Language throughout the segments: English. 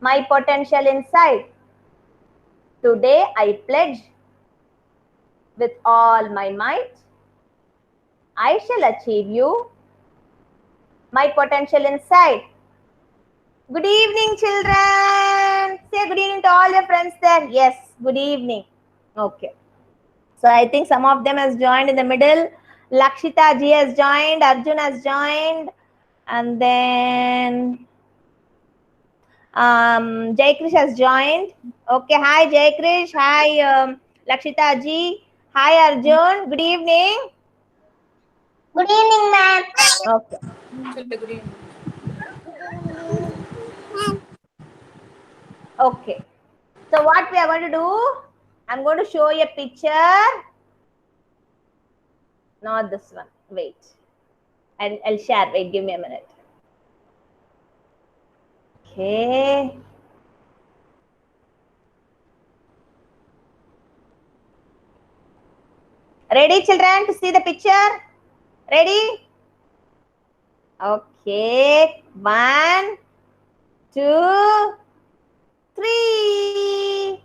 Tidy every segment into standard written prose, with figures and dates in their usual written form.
my potential inside. Today I pledge with all my might, I shall achieve you, my potential inside. Good evening, children. Say good evening to all your friends there. Yes, good evening. Okay. So I think some of them has joined in the middle. Lakshita ji has joined, Arjun has joined, and then Jai Krish has joined. Okay, hi Jai Krish, hi Lakshita ji, hi Arjun. Good evening. Good evening, ma'am. Okay. Okay. So what we are going to do? I'm going to show you a picture. Not this one. Wait. I'll share. Wait, give me a minute. Okay. Ready, children, to see the picture? Ready? Okay. 1, 2, 3.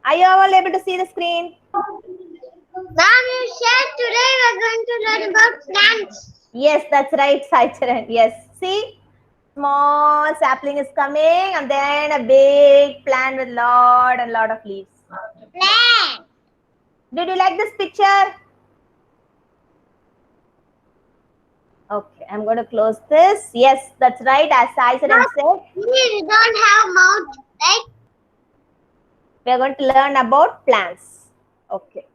Are you all able to see the screen? Ma'am, you said today we're going to learn about plants. Yes, that's right, Sai Charan. Yes. See? Small sapling is coming and then a big plant with lot of leaves. Plant. Did you like this picture? Okay, I'm going to close this. Yes, that's right. As Sai Charan said, We don't have mouth, right? we are going to learn about plants. Okay.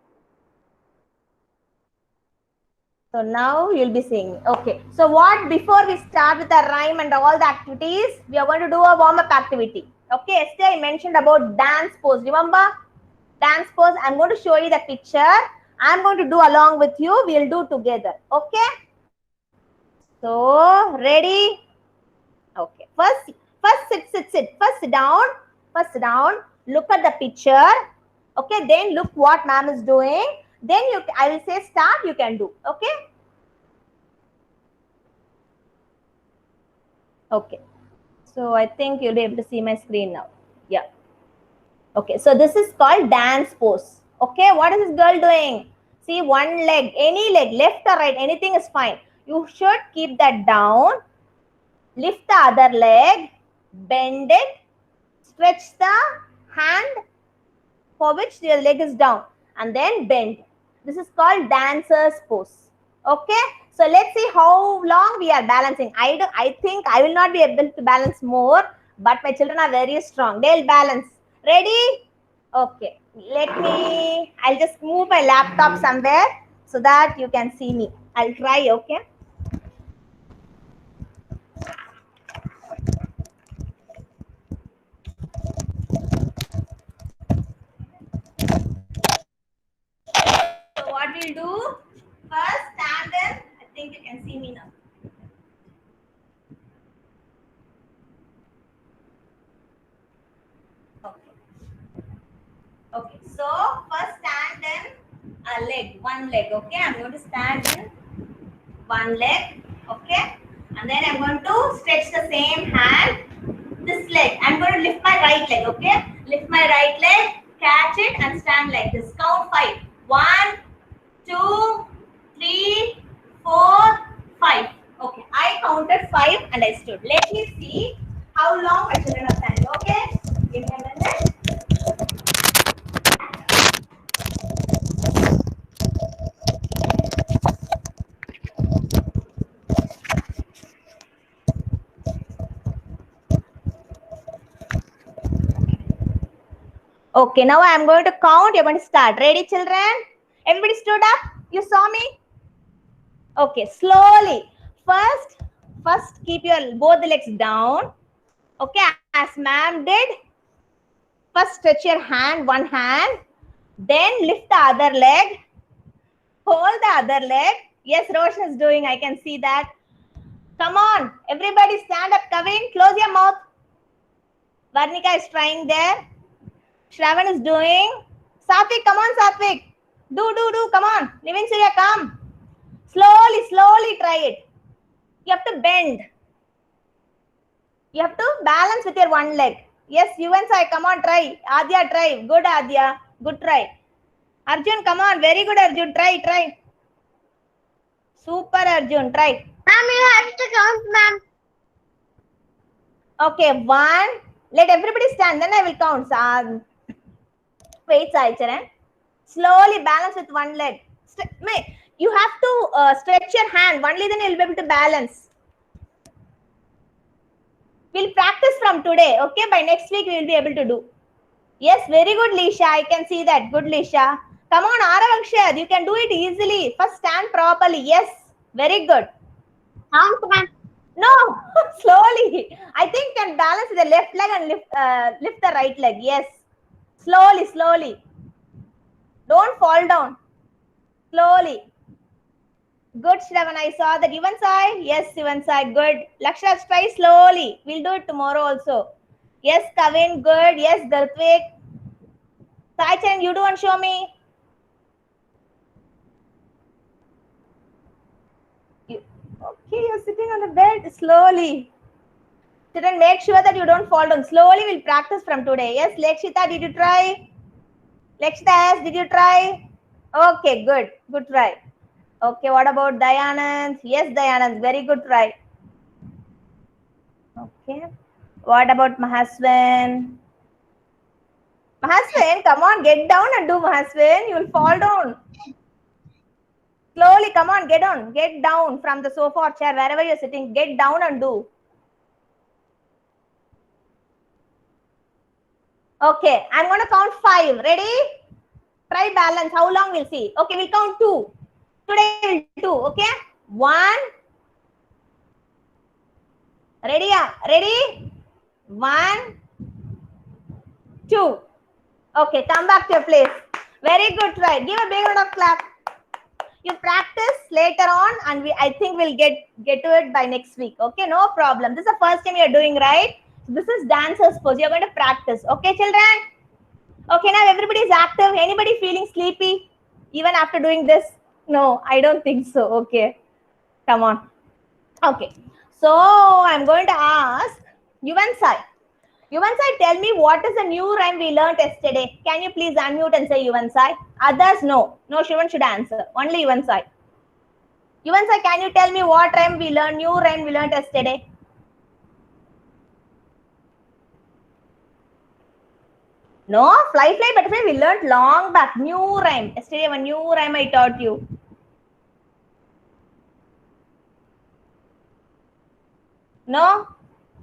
So now you'll be seeing. Okay. So what, before we start with the rhyme and all the activities, we are going to do a warm-up activity. Okay. Yesterday I mentioned about dance pose. Remember? Dance pose. I'm going to show you the picture. I'm going to do along with you. We'll do together. Okay. So ready? Okay. First sit. First sit down. First sit down. Look at the picture. Okay. Then look what ma'am is doing. Then I will say start. You can do. Okay. Okay. So I think you'll be able to see my screen now. Yeah. Okay. So this is called dance pose. Okay. What is this girl doing? See, one leg, any leg, left or right, anything is fine. You should keep that down. Lift the other leg. Bend it. Stretch the hand for which your leg is down. And then bend. This is called dancer's pose. Okay. So let's see how long we are balancing. I think I will not be able to balance more, but my children are very strong. They'll balance. Ready? Okay. I'll just move my laptop somewhere so that you can see me. I'll try, okay? So what we'll do, first stand in. I think you can see me now. Okay. Okay, so first stand in a leg, one leg. Okay, I'm going to stand in one leg. Okay, and then I'm going to stretch the same hand. This leg, I'm going to lift my right leg. Okay, lift my right leg, catch it, and stand like this. Count 5. 1, 2, 3, 4, 5. Okay, I counted 5 and I stood. Let me see how long my children are standing. Okay, give me a minute. Okay, now I am going to count. You're going to start. Ready, children? Everybody stood up. You saw me? Okay, slowly. First keep your both the legs down. Okay, as ma'am did. First stretch your hand, one hand. Then lift the other leg. Hold the other leg. Yes, Roshan is doing. I can see that. Come on, everybody stand up. Kavin, close your mouth. Varnika is trying there. Shravan is doing. Satvik, come on, Satvik. Do. Come on. Nivin Surya, come. Slowly, slowly try it. You have to bend. You have to balance with your one leg. Yes, you and Sai, come on, try. Adya, try. Good, Adya. Good try. Arjun, come on. Very good, Arjun. Try, try. Super, Arjun. Try. Ma'am, you have to count, ma'am. Okay, 1. Let everybody stand. Then I will count. Wait, Sai Charan. Slowly balance with one leg. You have to stretch your hand. Only then you will be able to balance. We'll practice from today. Okay, by next week we will be able to do. Yes, very good, Lisha. I can see that. Good, Lisha. Come on, Arav, you can do it easily. First stand properly. Yes, very good. Count, ma'am. No, slowly. I think can balance with the left leg and lift the right leg. Yes, slowly, slowly. Don't fall down. Slowly. Good, Shravan. I saw that. Even side. Yes, even side. Good. Lakshya, try slowly. We'll do it tomorrow also. Yes, Kavin. Good. Yes, Gartvik. Saichan, you do and show me. Okay, you're sitting on the bed. Slowly. Sit and make sure that you don't fall down. Slowly, we'll practice from today. Yes, Lekshita, did you try? Lekshita, yes, did you try? Okay, good. Good try. Okay, what about Dayanand? Yes, Dayanand, very good try. Okay. What about Mahaswin? Mahaswin, come on, get down and do Mahaswin. You will fall down. Slowly, come on, get on. Get down from the sofa or chair, wherever you're sitting. Get down and do. Okay, I'm going to count 5. Ready? Try balance. How long we'll see? Okay, we'll count 2. Today we'll do. Okay? 1. Ready? Ready? 1, 2. Okay, come back to your place. Very good try. Give a big round of clap. You practice later on, and I think we'll get to it by next week. Okay, no problem. This is the first time you're doing, right? This is dancer's pose. You're going to practice. Okay, children? Okay, now everybody is active. Anybody feeling sleepy even after doing this? No, I don't think so. Okay, come on. Okay, so I'm going to ask Yuvansai. Yuvansai, tell me what is the new rhyme we learned yesterday? Can you please unmute and say Yuvansai? Others, no. No, Shivan should answer. Only Yuvansai. Yuvansai, can you tell me what rhyme we learned, new rhyme we learned yesterday? No, fly, fly, butterfly, we learned long back. New rhyme. Yesterday, one new rhyme I taught you. No?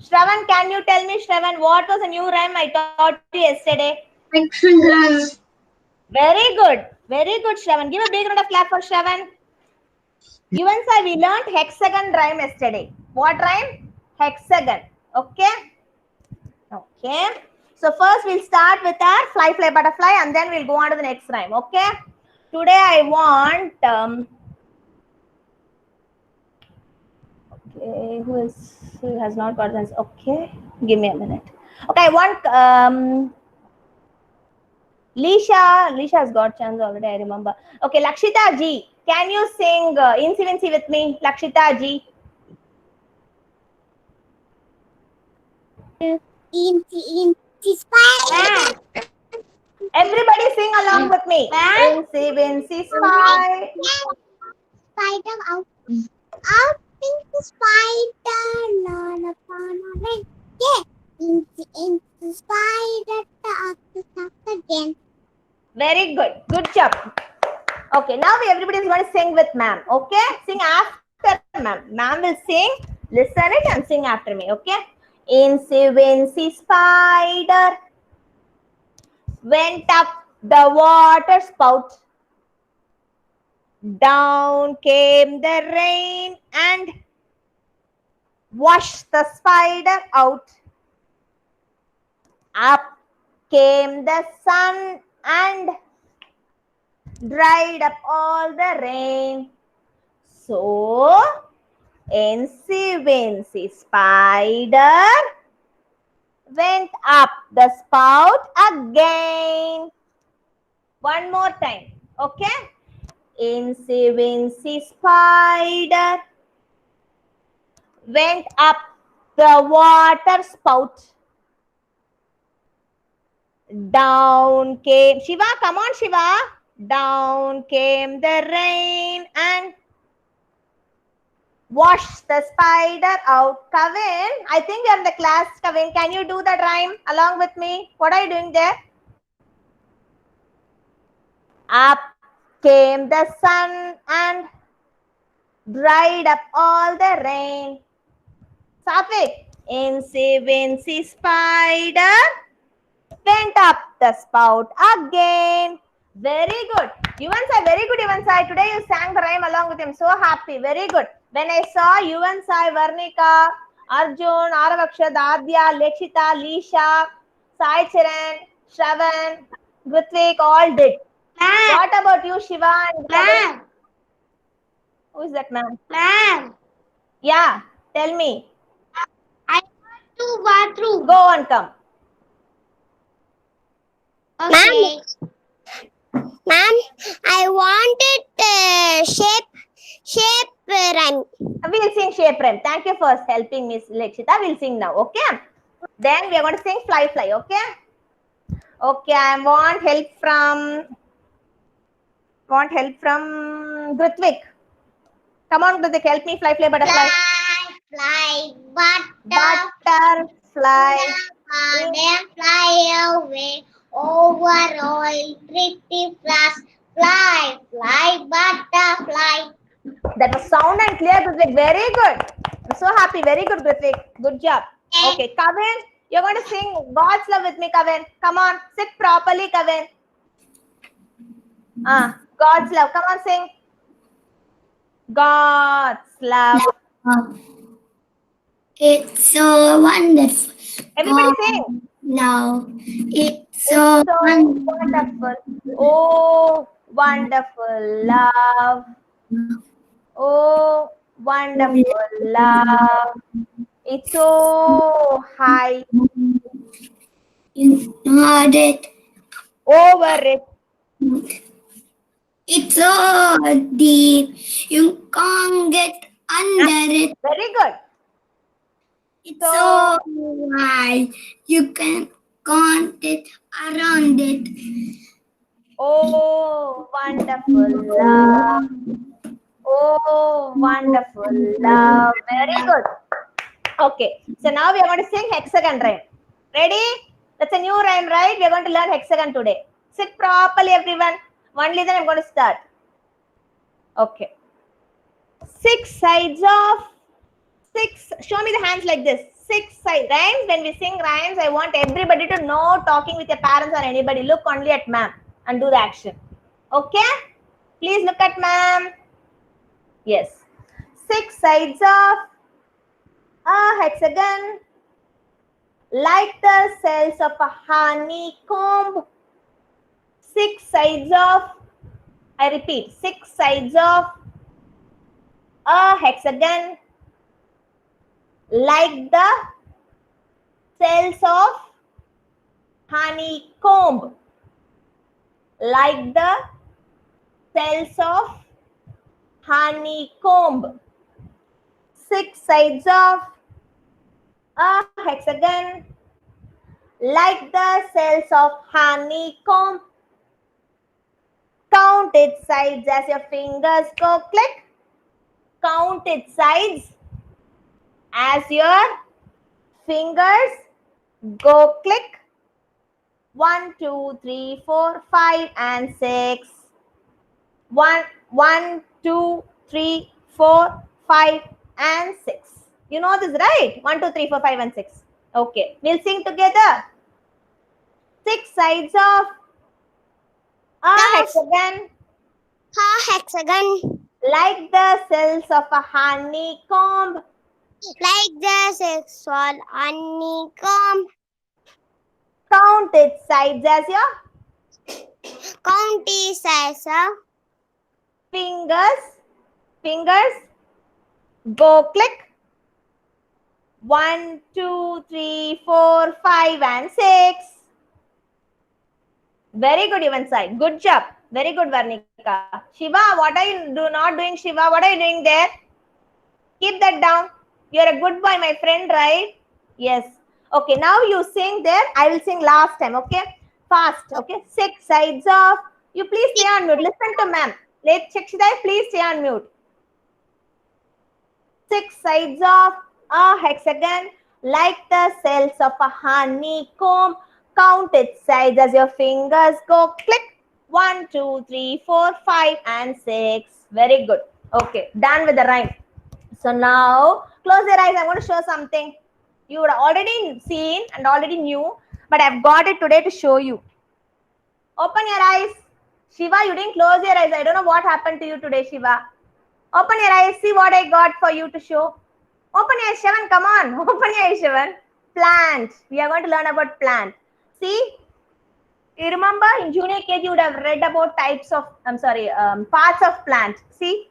Shravan, can you tell me, Shravan, what was a new rhyme I taught you yesterday? Hexagon. Very good. Very good, Shravan. Give a big round of clap for Shravan. Yuvansai, we learned hexagon rhyme yesterday. What rhyme? Hexagon. Okay? Okay. So first we'll start with our fly, fly, butterfly, and then we'll go on to the next rhyme. Okay? Today I want okay, who has not got this? Okay, give me a minute. Okay, I want Lisha has got chance already, I remember. Okay, Lakshita ji, can you sing Incy Wincy with me? Lakshita ji. Incy spider. Everybody sing along with me. Incy Wincy spy. Spider out. Out Incy spider. Lana Pana. Yeah. Incy spider. Talk again. Very good. Good job. Okay, now everybody is going to sing with ma'am. Okay? Sing after ma'am. Ma'am will sing. Listen it and sing after me. Okay? Incy Wincy spider went up the water spout. Down came the rain and washed the spider out. Up came the sun and dried up all the rain. So, Incy Wincy spider went up the spout again. One more time. Okay? Incy Wincy Spider went up the water spout. Down came Shiva, come on Shiva. Down came the rain and washed the spider out. Kavin, I think you're in the class. Kavin, can you do that rhyme along with me? What are you doing there? Up came the sun and dried up all the rain. Safik, Incy Wincy Spider went up the spout again. Very good. Yuvansai, very good Yuvansai. Today you sang the rhyme along with him. So happy. Very good. When I saw Yuvansai, Varnika, Arjun, Aravaksha, Adya, Lekshita, Lisha, Sai Chiran, Shravan, Grutvik, all did. What about you, Shiva? Ma'am. Who is that man? Ma'am. Yeah, tell me. I want to bathroom. Go on, come. Okay. Ma'am, I wanted shape rhyme. We'll sing shape rhyme. Thank you for helping Miss Lekshita. We'll sing now, okay? Then we are going to sing fly fly, okay? Okay, I want help from Grutvik. Come on, Grutvik, help me fly fly butterfly. Fly, Butterfly. then fly away over all pretty fast. Fly, butterfly. That was sound and clear, Grutvik. Very good. I'm so happy. Very good, Grutvik. Good job. Okay, Kavin, you're going to sing God's Love with me, Kavin. Come on, sit properly, Kavin. God's Love. Come on, sing. God's love. It's so wonderful. Everybody sing. No, it's so wonderful. Oh, wonderful love. Oh, wonderful love. It's so high. You heard it. Over it. It's so deep. You can't get under it. Very good. It's so wide. You can't get around it. Oh, wonderful love. Oh, wonderful love. Very good. Okay, so now we are going to sing hexagon rhyme. Ready? That's a new rhyme, right? We are going to learn hexagon today. Sit properly, everyone. Only then I'm going to start. Okay. 6 sides of 6. Show me the hands like this. 6 sides. Rhymes. When we sing rhymes, I want everybody to know talking with your parents or anybody. Look only at ma'am and do the action. Okay? Please look at ma'am. Yes. 6 sides of a hexagon, like the cells of a honeycomb. 6 sides of, I repeat, 6 sides of a hexagon, like the cells of honeycomb. Like the cells of honeycomb. 6 sides of a hexagon, like the cells of honeycomb. Count its sides as your fingers go click. Count its sides as your fingers go click. 1, 2, 3, 4, 5, and 6. 1, 2, 3, 4, 5, and 6. You know this, right? 1, 2, 3, 4, 5, and 6. Okay, we'll sing together. 6 sides of a hexagon, like the cells of a honeycomb. Like the sexual honeycomb. Count its sides as your Count its size of fingers go click. 1, 2, 3, 4, 5, and 6. Very good, Yuvansai. Good job. Very good, Varnika. Shiva, what are you not doing, Shiva? What are you doing there? Keep that down. You're a good boy, my friend, right? Yes. Okay, now you sing there. I will sing last time, okay? Fast, okay? 6 sides of. You please stay on mute. Listen to ma'am. Let Chakshidai, please stay on mute. 6 sides of a hexagon, like the cells of a honeycomb. Count its sides as your fingers go. Click. 1, 2, 3, 4, 5, and 6. Very good. Okay, done with the rhyme. So now close your eyes. I'm going to show something you would already seen and already knew, but I've got it today to show you. Open your eyes. Shiva, you didn't close your eyes. I don't know what happened to you today, Shiva. Open your eyes. See what I got for you to show. Open your eyes, Shivan. Come on. Open your eyes, Shivan. Plant. We are going to learn about plant. See, you remember in junior KG you would have read about types of, parts of plant. See,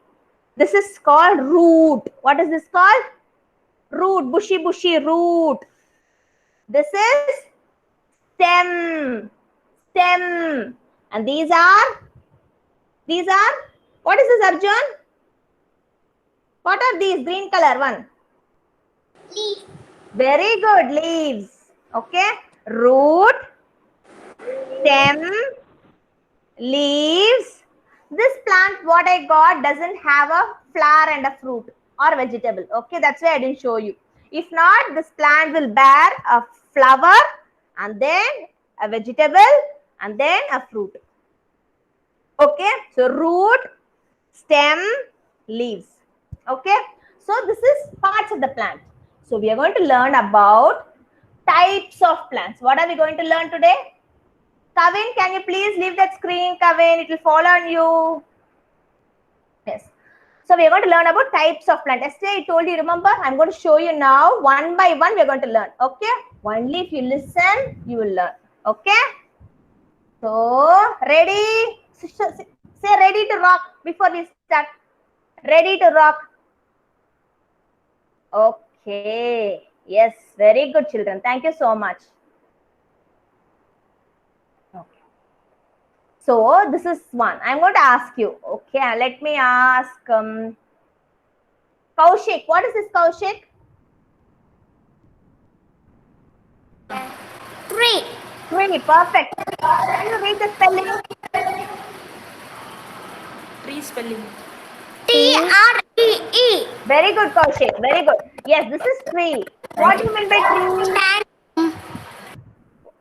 this is called root. What is this called? Root. Bushy root. This is stem. And these are, what is this, Arjun? What are these? Green color one. Leaf. Very good. Leaves. Okay. Root, stem, leaves. This plant, what I got, doesn't have a flower and a fruit or vegetable. Okay, that's why I didn't show you. If not, this plant will bear a flower and then a vegetable and then a fruit. Okay, so root, stem, leaves. Okay, so this is parts of the plant. So we are going to learn about types of plants. What are we going to learn today? Kavin, can you please leave that screen, Kavin? It will fall on you. Yes. So we are going to learn about types of plant. Yesterday I told you, remember? I'm going to show you now. One by one we are going to learn. Okay? Only if you listen, you will learn. Okay? So, ready? Say ready to rock before we start. Ready to rock. Okay. Yes, very good, children. Thank you so much. Okay. So, this is one. I'm going to ask you. Okay, let me ask Kaushik. What is this, Kaushik? Tree. Tree. Perfect. Can you read the spelling? Tree spelling. T-R-E-E. Very good, Kaushik. Very good. Yes, this is tree. What do you mean by tree?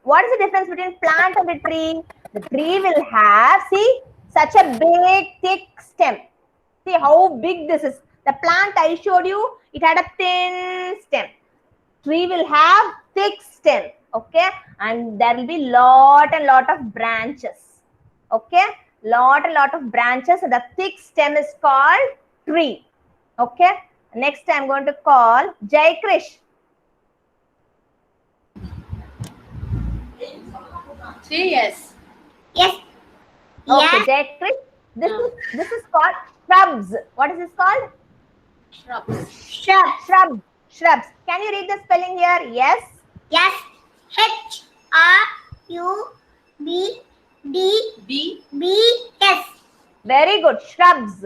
What is the difference between plant and a tree? The tree will have, see, such a big, thick stem. See how big this is. The plant I showed you, it had a thin stem. Tree will have thick stem, okay? And there will be lot and lot of branches, okay? Lot and lot of branches. And the thick stem is called tree, okay? Next I'm going to call Jai Krish. Say yes. Yes. Okay, Yes. Jai Krish. This is called shrubs. What is this called? Shrubs. Shrubs. Can you read the spelling here? Yes. Yes. H-R-U-B-B-B-S. Very good. Shrubs.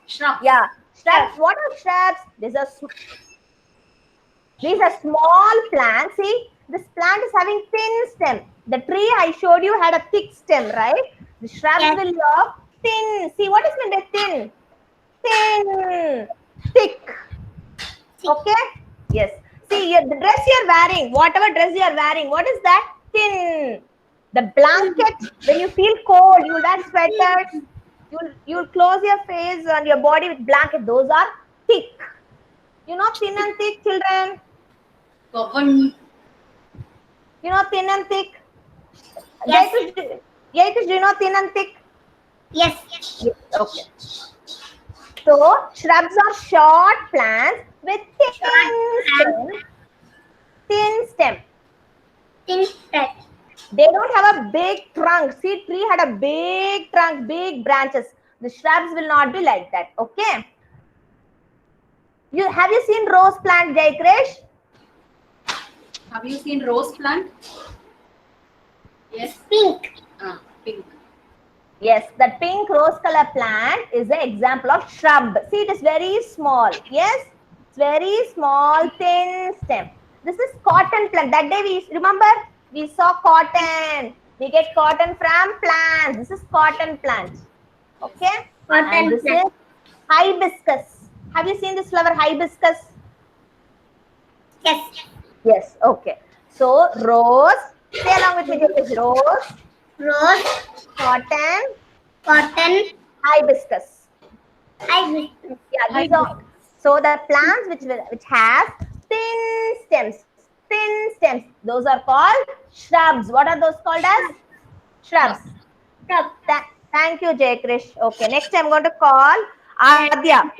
Shrub. Yeah. Shrubs. What are shrubs? These are small plants. See, this plant is having thin stem. The tree I showed you had a thick stem, right? The shrubs Yes. will have thin. See, what is meant by thin? Thin. Thick. Okay? Yes. See, the dress you're wearing, whatever dress you're wearing, what is that? Thin. The blanket, when you feel cold, you'll wear sweaters. You'll close your face and your body with blanket. Those are thick. You know thin and thick, children? Govern. You know thin and thick? Yes. Jayakrish, do you know thin and thick? Yes. Yes. Okay. So, shrubs are short plants with thin stem. Thin stem. Thin stem. They don't have a big trunk. See, tree had a big trunk, big branches. The shrubs will not be like that. Okay. Have you seen rose plant, Jayakrish? Have you seen rose plant? Yes. Pink. Pink. Yes, that pink rose color plant is an example of shrub. See, it is very small. Yes, it's very small, thin stem. This is cotton plant. That day we remember we saw cotton. We get cotton from plants. This is cotton plant. Okay, and Cotton this plant. is hibiscus. Have you seen this flower hibiscus? Yes. Yes. Okay. So rose. Say along with me, Jyotish. Rose, Rose, cotton, cotton, hibiscus. hibiscus. Yeah, these are so the plants which has thin stems. Those are called shrubs. What are those called as? Shrubs. Shrub. Thank you, Jay Krish. Okay, next I'm going to call Adya.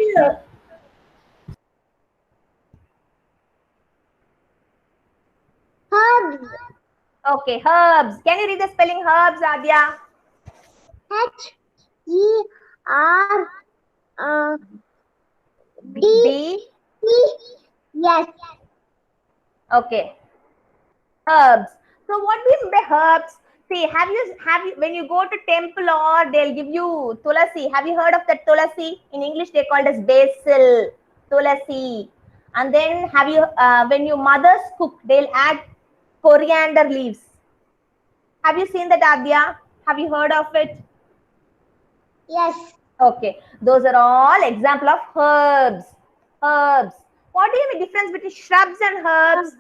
Herbs. Okay, herbs. Can you read the spelling herbs, Adya? H-E-R B. B. Yes. Okay, herbs. So what do you mean by herbs? See, have you when you go to temple or they'll give you tulasi? Have you heard of that tulasi? In English, they call it as basil, tulasi. And then have you when your mothers cook, they'll add coriander leaves. Have you seen that, Adya? Have you heard of it? Yes. Okay, those are all example of herbs. Herbs. What do you mean difference between shrubs and herbs?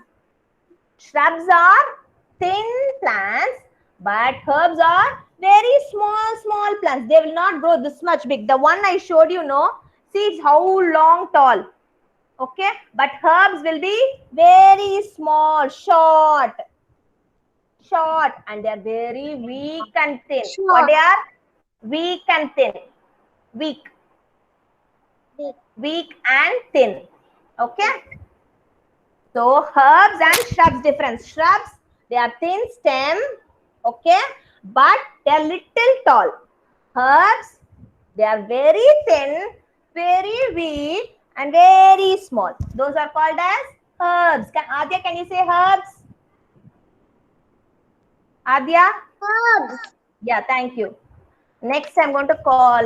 Shrubs are thin plants, but herbs are very small plants. They will not grow this much big. The one I showed you, no, see it's how long tall. Okay, but herbs will be very small, short, and they are very weak and thin. Short. What they are? Weak and thin. Weak and thin. Okay. So herbs and shrubs difference. Shrubs, they are thin stem, okay, but they are little tall. Herbs, they are very thin, very weak, and very small. Those are called as herbs. Adya, can you say herbs? Adya? Herbs. Yeah, thank you. Next, I'm going to call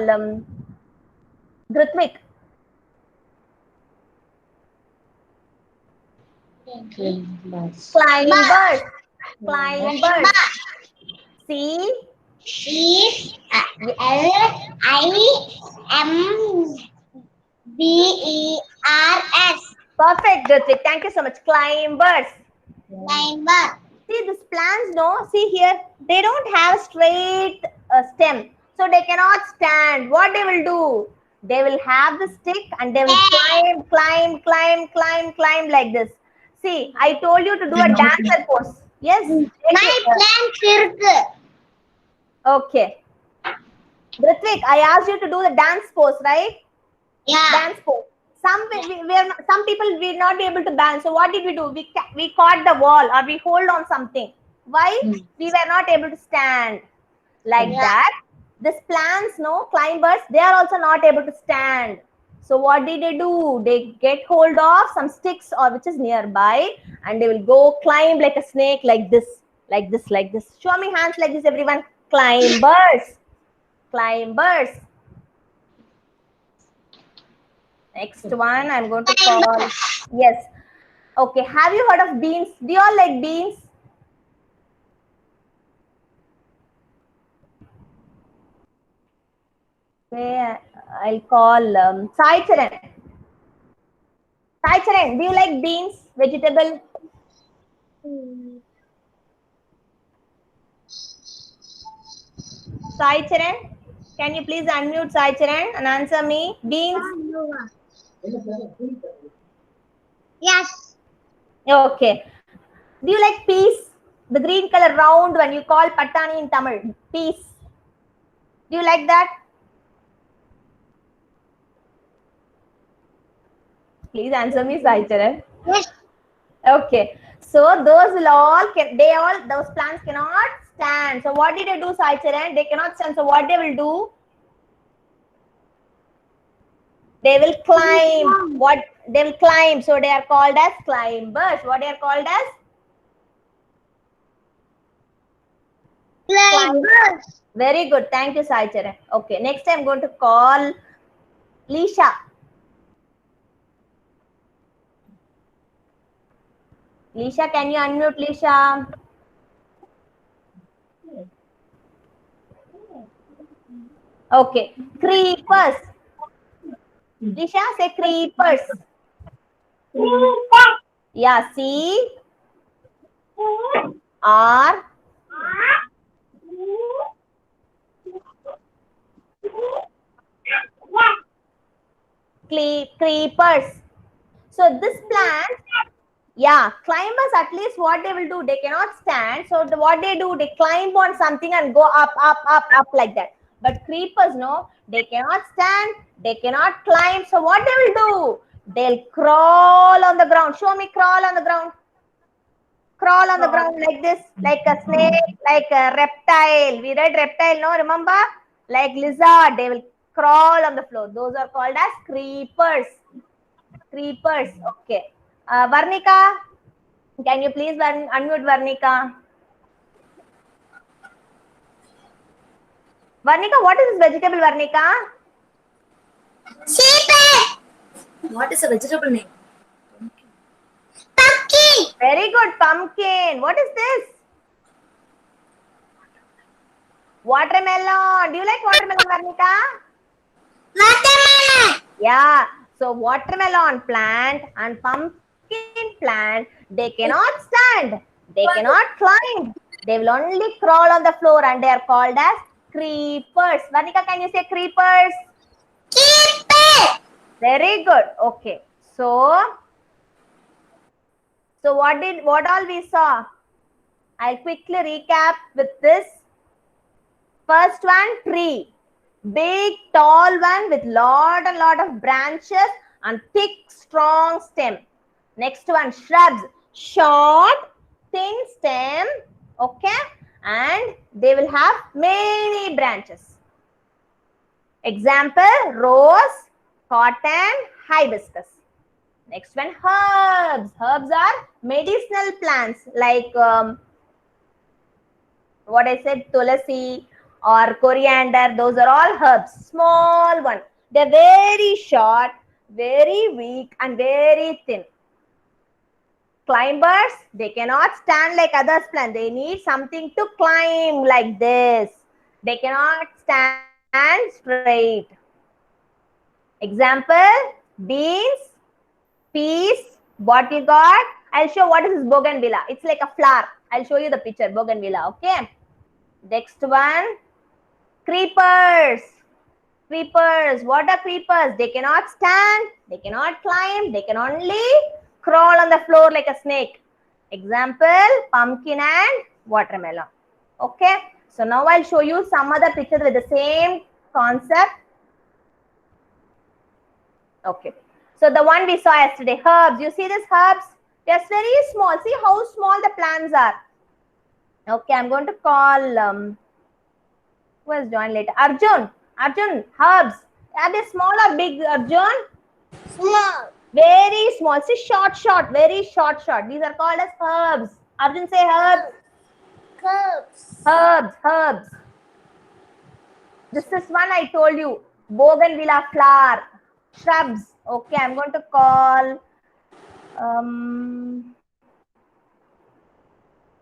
Grithvik. Climbers. Climbers. C. C-L-I-M-B-E-R-S. Perfect, Grithvik. Thank you so much. Climbers. Climber. See, these plants, no, see here, they don't have straight stem. So they cannot stand. What they will do? They will have the stick and they will climb like this. See, I told you to do a dancer pose. Yes? My plant circle. Okay. Grithvik, I asked you to do the dance pose, right? Yeah. Dance pose. Some people will not be able to balance. So what did we do? We caught the wall or we hold on something. Why? We were not able to stand like that. These plants, no, climbers, they are also not able to stand. So what did they do? They get hold of some sticks or which is nearby, and they will go climb like a snake, like this. Show me hands like this, everyone. Climbers. Next one, I'm going to call. Yes. Okay. Have you heard of beans? Do you all like beans? Okay, I'll call Sai Charan. Sai Charan, do you like beans? Vegetable? Sai Charan, can you please unmute Sai Charan and answer me? Beans? Yes. Okay. Do you like peas? The green color round one you call patani in Tamil. Peas. Do you like that? Please answer me, Sai Charan. Yes. Okay. So those will those plants cannot stand. So what did they do, Sai Charan? They cannot stand. So what they will do? They will climb. What they will climb. So they are called as climbers. What they are called as? Climbers. Very good. Thank you, Sai Charan. Okay, next I'm going to call Lisha. Lisha, can you unmute Lisha? Okay, creepers. Lisha, say creepers. Yeah, C R creepers. So this plant, yeah, climbers at least what they will do, they cannot stand. So what they do, they climb on something and go up, up, up, up like that. But creepers, no, they cannot stand, they cannot climb. So what they will do, they'll crawl on the ground. Show me crawl on the ground. Crawl on the ground like this, like a snake, like a reptile. We read reptile, no? Remember? Like lizard, they will crawl on the floor. Those are called as creepers. Creepers. Okay. Varnika, can you please unmute Varnika? Varnika, what is this vegetable, Varnika? Sheep. What is a vegetable name? Pumpkin. Very good, pumpkin. What is this? Watermelon. Do you like watermelon, Varnika? Watermelon. Yeah. So watermelon plant and pumpkin plant, they cannot stand. They cannot climb. They will only crawl on the floor and they are called as creepers. Varnika, can you say creepers? Keeper. Very good. Okay. So what all we saw? I'll quickly recap with this. First one, tree. Big, tall one with lot of branches and thick, strong stem. Next one, shrubs. Short, thin stem. Okay. And they will have many branches. Example, rose, cotton, hibiscus. Next one, herbs. Herbs are medicinal plants like what I said, tulasi or coriander. Those are all herbs. Small one. They're very short, very weak, and very thin. Climbers, they cannot stand like others plant. They need something to climb like this. They cannot stand straight. Example, beans, peas, bottle gourd. I'll show what is this bougainvillea. It's like a flower. I'll show you the picture, bougainvillea, okay? Next one, creepers. Creepers, what are creepers? They cannot stand, they cannot climb, they can only crawl on the floor like a snake. Example, pumpkin and watermelon. Okay, so now I'll show you some other pictures with the same concept. Okay, so the one we saw yesterday, herbs. You see these herbs? They're very small. See how small the plants are. Okay, I'm going to call, who has joined later? Arjun. Arjun, herbs. Are they small or big, Arjun? Small. Very small. See, short, very short. These are called as herbs. Arjun, say herbs. Curbs. Herbs. This is one I told you. Bougainvillea flower. Shrubs. Okay, I'm going to call,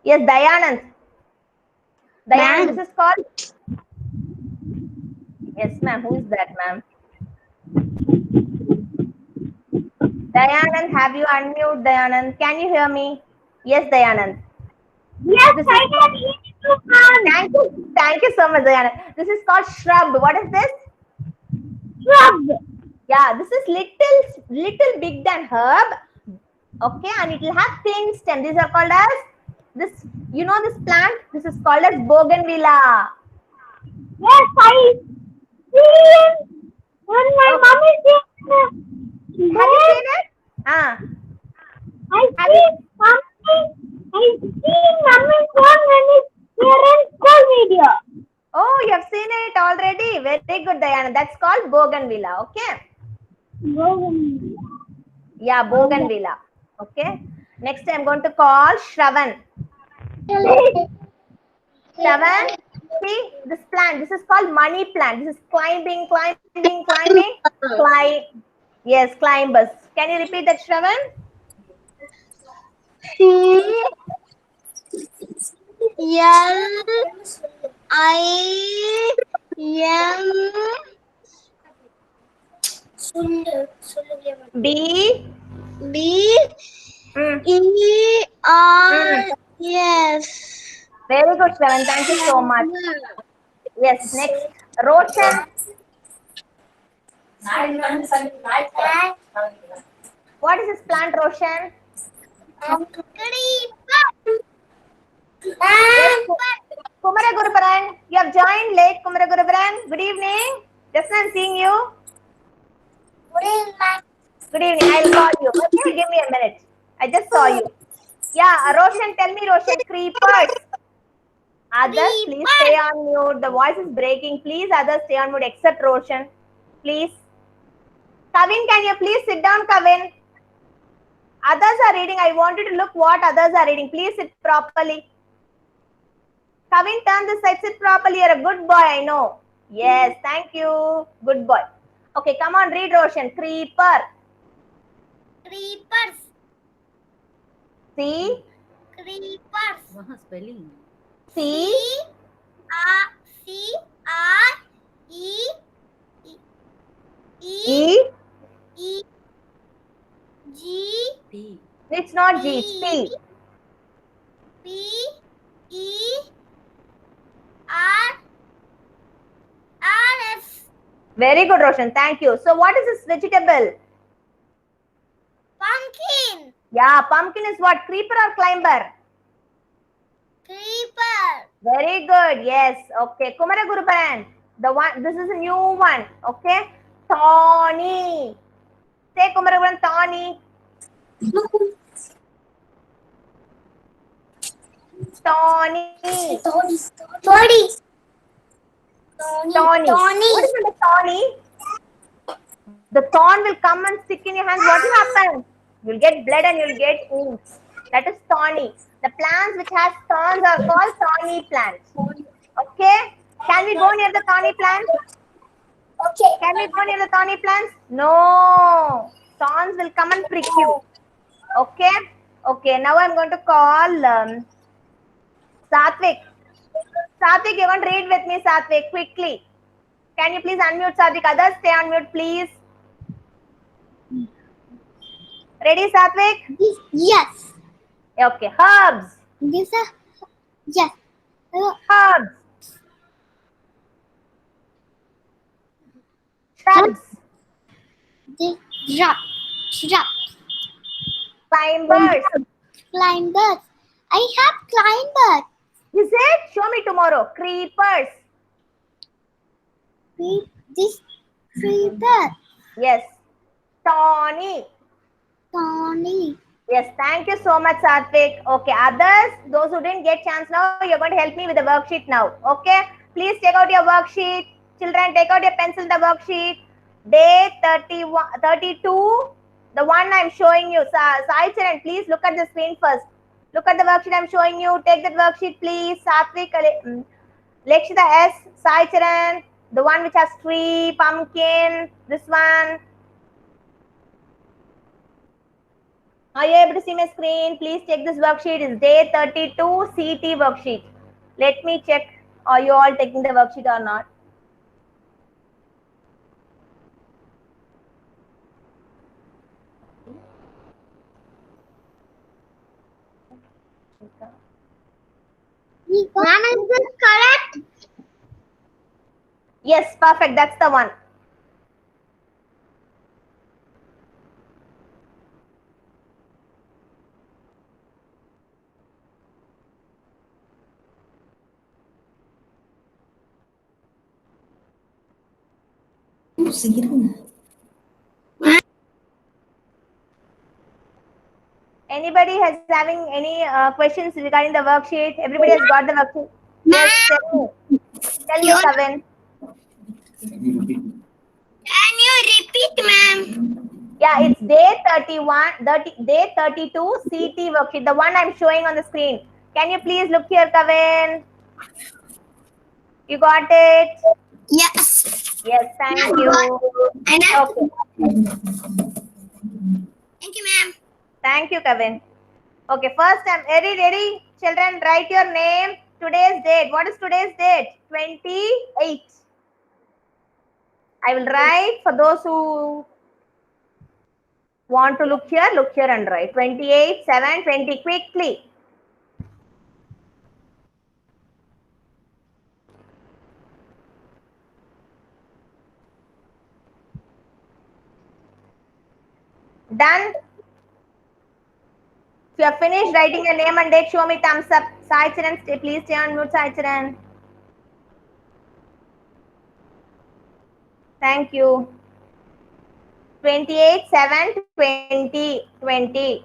yes, Dayanand. Dayanand, this is called. Yes, ma'am. Who is that, ma'am? Dayanand, have you unmuted, Dayanand? Can you hear me? Yes, Dayanand. Yes, I can hear you, ma'am. Thank you so much, Dayanand. This is called shrub. What is this? Shrub. Yeah, this is little big than herb. Okay, and it will have thin stem. These are called as this. You know this plant? This is called as bougainvillea. Yes, I see it. When my mom is there. Have you seen it? Ah. I see mommy phone when it's parent call video. Oh, you have seen it already. Very good, Diana. That's called bougainvillea. Okay. Yeah, bougainvillea. Okay. Next, I'm going to call Shravan. 7. See this plant. This is called money plant. This is climbing, climbing, climbing. Climb. Yes, climbers. Can you repeat that, Shravan? B. Mm. Yes. Very good, Shravan. Thank you so much. Yes, next. Roshan. What is this plant, Roshan? Yes, Kumara Guruparan. You have joined late, Kumara Guruparan. Good evening. Just now I'm seeing you. Good evening. I'll call you. Okay, give me a minute. I just saw you. Yeah, Roshan, tell me, Roshan. Creepers. Others, please stay on mute. The voice is breaking. Please, others, stay on mute except Roshan. Please. Kavin, can you please sit down, Kavin? Others are reading. I want you to look what others are reading. Please sit properly. Kavin, turn this side. Sit properly. You're a good boy, I know. Yes, thank you. Good boy. Okay, come on, read Roshan. Creeper. Creepers. C. Creepers. Spelling. C. E. P. It's not G. It's P. Very good, Roshan. Thank you. So, what is this vegetable? Pumpkin. Yeah, pumpkin is what? Creeper or climber? Creeper. Very good. Yes. Okay. Kumara Guruparan. The one. This is a new one. Okay. Thorny. Say Kumara Guruparan. Thorny. Thorny. Thorny. What is the thorny? The thorn will come and stick in your hands. What will happen? You'll get blood and you'll get wounds. That is thorny. The plants which has thorns are called thorny plants. Okay? Can we go near the thorny plants? Can we go near the thorny plants? No. Thorns will come and prick you. Okay? Okay. Now I'm going to call Satvik. Satvik, you want to read with me, Satvik, quickly. Can you please unmute, Satvik? Others, stay on mute, please. Ready, Satvik? Yes. Okay. Herbs. Yes. Yes. Herbs. Shrubs. Shrub. Climbers. Climbers. I have climbers. Is it? Show me tomorrow. Creepers. This creeper. Yes. Thorny. Tony. Yes, thank you so much, Satvik. Okay, others, those who didn't get chance now, you're going to help me with the worksheet now. Okay, please take out your worksheet. Children, take out your pencil, the worksheet. Day 32, the one I'm showing you. Sai Charan, please look at the screen first. Look at the worksheet I'm showing you. Take that worksheet, please. Satvik, Lekshita S, Sai Charan, the one which has tree, pumpkin, this one. Are you able to see my screen? Please check this worksheet. It's day 32 CT worksheet. Let me check. Are you all taking the worksheet or not? Ma'am, is this correct? Yes, perfect. That's the one. Anybody has having any questions regarding the worksheet? Everybody has got the worksheet. Yes, tell me, Kavin. Can you repeat, ma'am? Yeah, it's day 31, day 32 CT worksheet. The one I'm showing on the screen. Can you please look here, Kavin? You got it? Yes. Yes, thank you. And Okay. thank you, ma'am. Thank you, Kevin. Okay, first time. Ready? Children, write your name, today's date. What is today's date? 28. I will write for those who want to look here and write. 28, 7, 20. Quickly. Done? If you have finished writing your name and date, show me thumbs up. Sai Chiran, please stay on mute, Sai Chiran. Thank you. 28, 7, 20, 20.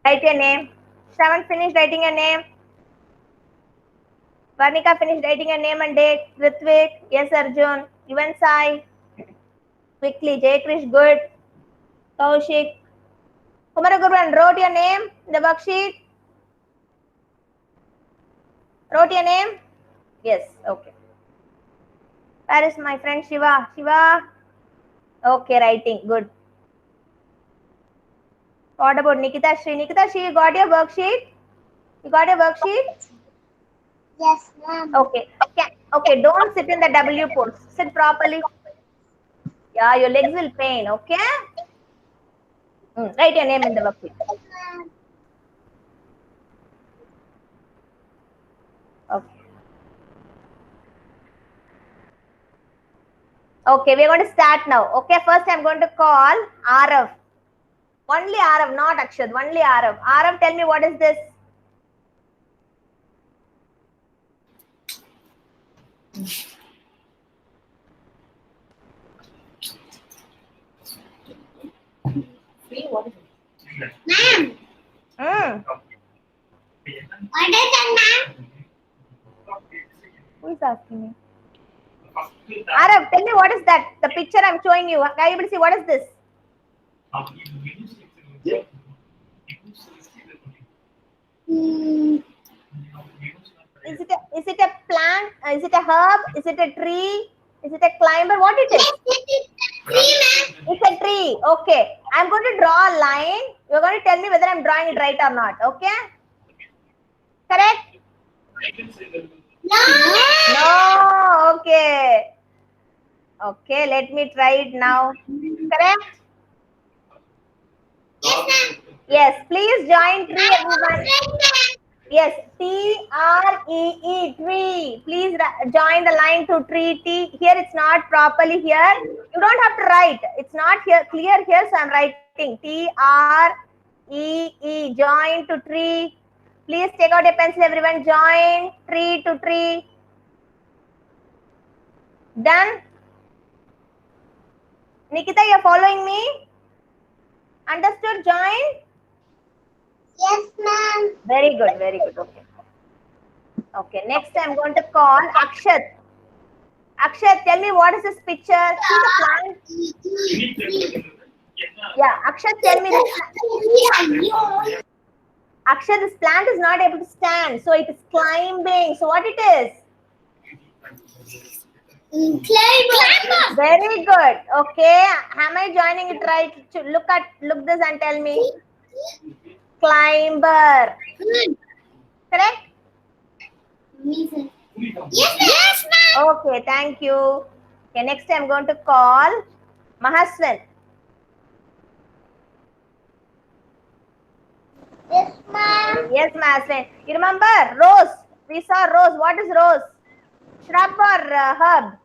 Write your name. Shravan, finish writing your name. Varnika, finish writing your name and date. Ritvik, yes, Arjun. Even Sai. Quickly, Jay Krish, good. Kaushik. Kumaragurvan, wrote your name in the worksheet? Wrote your name? Yes, okay. Where is my friend Shiva? Shiva? Okay, writing, good. What about Nikita Shri? Nikita Shri, you got your worksheet? You got your worksheet? Yes, ma'am. Okay. Okay, don't sit in the W pose. Sit properly. Yeah, your legs will pain, okay? Write your name in the worksheet. Okay. Okay, we're going to start now. Okay, first I'm going to call Arav. Only Arav, not Akshad. Only Arav. Arav, tell me what is this? What is it? Ma'am, what is it, ma'am? Who is asking me? Arav, tell me what is that? The picture I'm showing you. Are you able to see what is this? Hmm. Is it a plant? Is it a herb? Is it a tree? Is it a climber? What it is? It's a tree. Okay. I'm going to draw a line. You're going to tell me whether I'm drawing it right or not. Okay? Correct? No. Okay. Okay. Let me try it now. Correct? Yes, ma'am. Yes. Please join tree, everyone. Yes, Tree, tree. Please join the line to tree. T. Here it's not properly here. You don't have to write. It's not here clear here, so I'm writing Tree. Join to tree. Please take out a pencil, everyone. Join tree to tree. Done. Nikita, you're following me? Understood? Join. Yes, ma'am. Very good. Very good. Okay. Okay. Next, I'm going to call Akshat. Akshat, tell me what is this picture? See the plant? Yeah, Akshat, tell me this. Akshat, this plant is not able to stand, so it is climbing. So what it is? Climber. Very good. Okay, am I joining it right? Look this and tell me. Climber. Correct? Yes, ma'am. Okay, thank you. Okay, next I'm going to call Mahaswin. Yes, ma'am. Yes, Mahaswin. You remember rose? We saw rose. What is rose? Shrub or herb?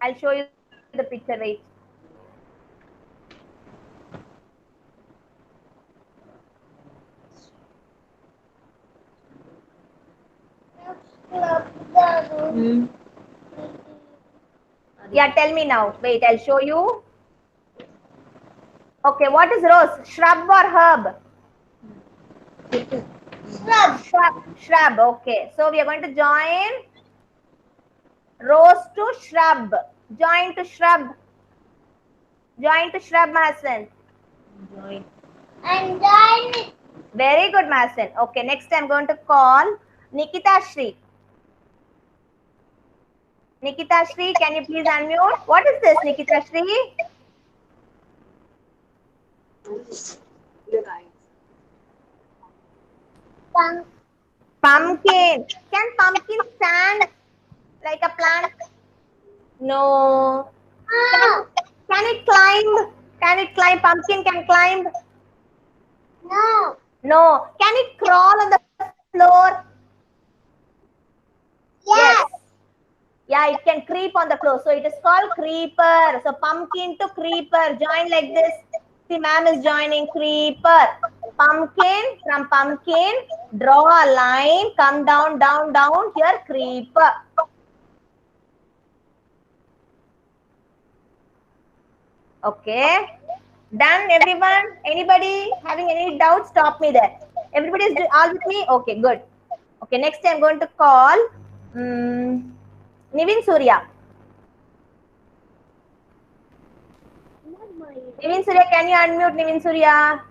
I'll show you the picture. Wait. Yeah, tell me now. Wait, I'll show you. Okay, what is rose? Shrub or herb? Shrub. Okay, so we are going to join rose to shrub. Join to shrub. Join to shrub, Mahaswin. And join it. Very good, Mahaswin. Okay, next I'm going to call Nikita Shri. Nikita Shri, can you please unmute? What is this, Nikita Shri? Pumpkin. Can pumpkin stand like a plant? No. Can it climb? Can it climb? Pumpkin can climb? No. No. Can it crawl on the floor? Yes. Yeah, it can creep on the floor. So it is called creeper. So pumpkin to creeper. Join like this. See, ma'am is joining creeper. Pumpkin, from pumpkin, draw a line, come down, down, down. Here, creeper. Okay. Done, everyone? Anybody having any doubts? Stop me there. Everybody is all with me? Okay, good. Okay, next I'm going to call Nivin Surya. Nivin Surya, can you unmute Nivin Surya?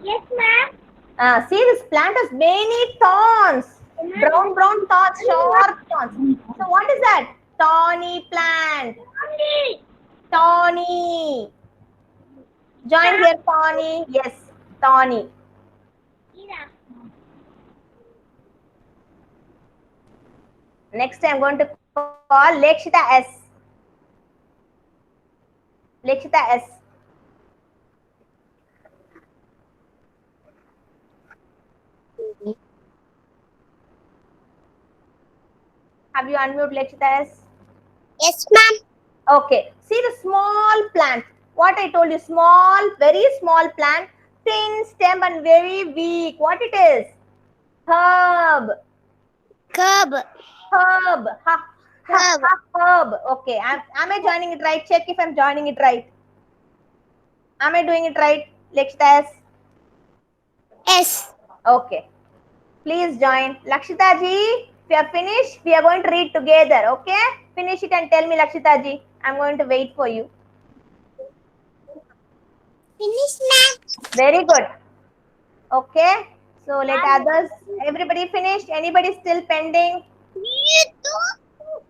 Yes, ma'am. See, this plant has many thorns. Brown thorns, sharp thorns. So what is that? Thorny plant. Thorny. Join here, thorny. Yes, thorny. Next, I'm going to call Lekshita S. Lekshita S. Have you unmuted Lekshita S? Yes, ma'am. Okay. See the small plant. What I told you, small, very small plant, thin stem and very weak. What it is? Herb. Curb. Herb. Herb. Herb. Okay. Am I joining it right? Check if I'm joining it right. Am I doing it right, Lekshita S? S. Okay. Please join. Lakshita ji, if you are finished, we are going to read together. Okay? Finish it and tell me, Lakshita ji. I'm going to wait for you. Finish, ma'am. Very good. Okay. So let others, everybody finished? Anybody still pending? You too.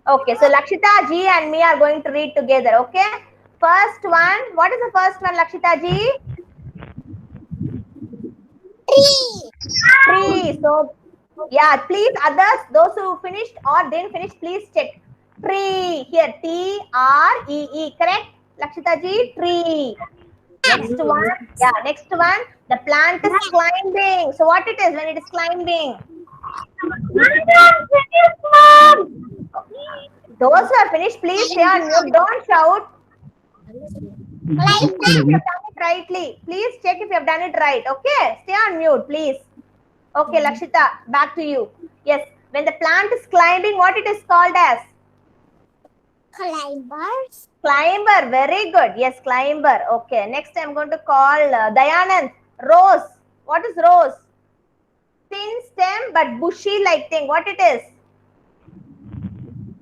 Okay. So Lakshita ji and me are going to read together. Okay. First one. What is the first one, Lakshita ji? Tree. Tree. So yeah, please others, those who finished or didn't finish, please check. Tree. Here, T-R-E-E. Correct? Lakshita ji, tree. Next one. Yeah, next one. The plant is climbing. So what it is when it is climbing? Those who are finished, please stay on mute. Don't shout. Check if you have done it rightly. Please check if you have done it right. Okay? Stay on mute, please. Okay, Lakshita, back to you. Yes, when the plant is climbing, what it is called as? Climbers. Climber. Very good. Yes, climber. Okay. Next, I'm going to call Dayanand. Rose. What is rose? Thin stem but bushy like thing. What it is?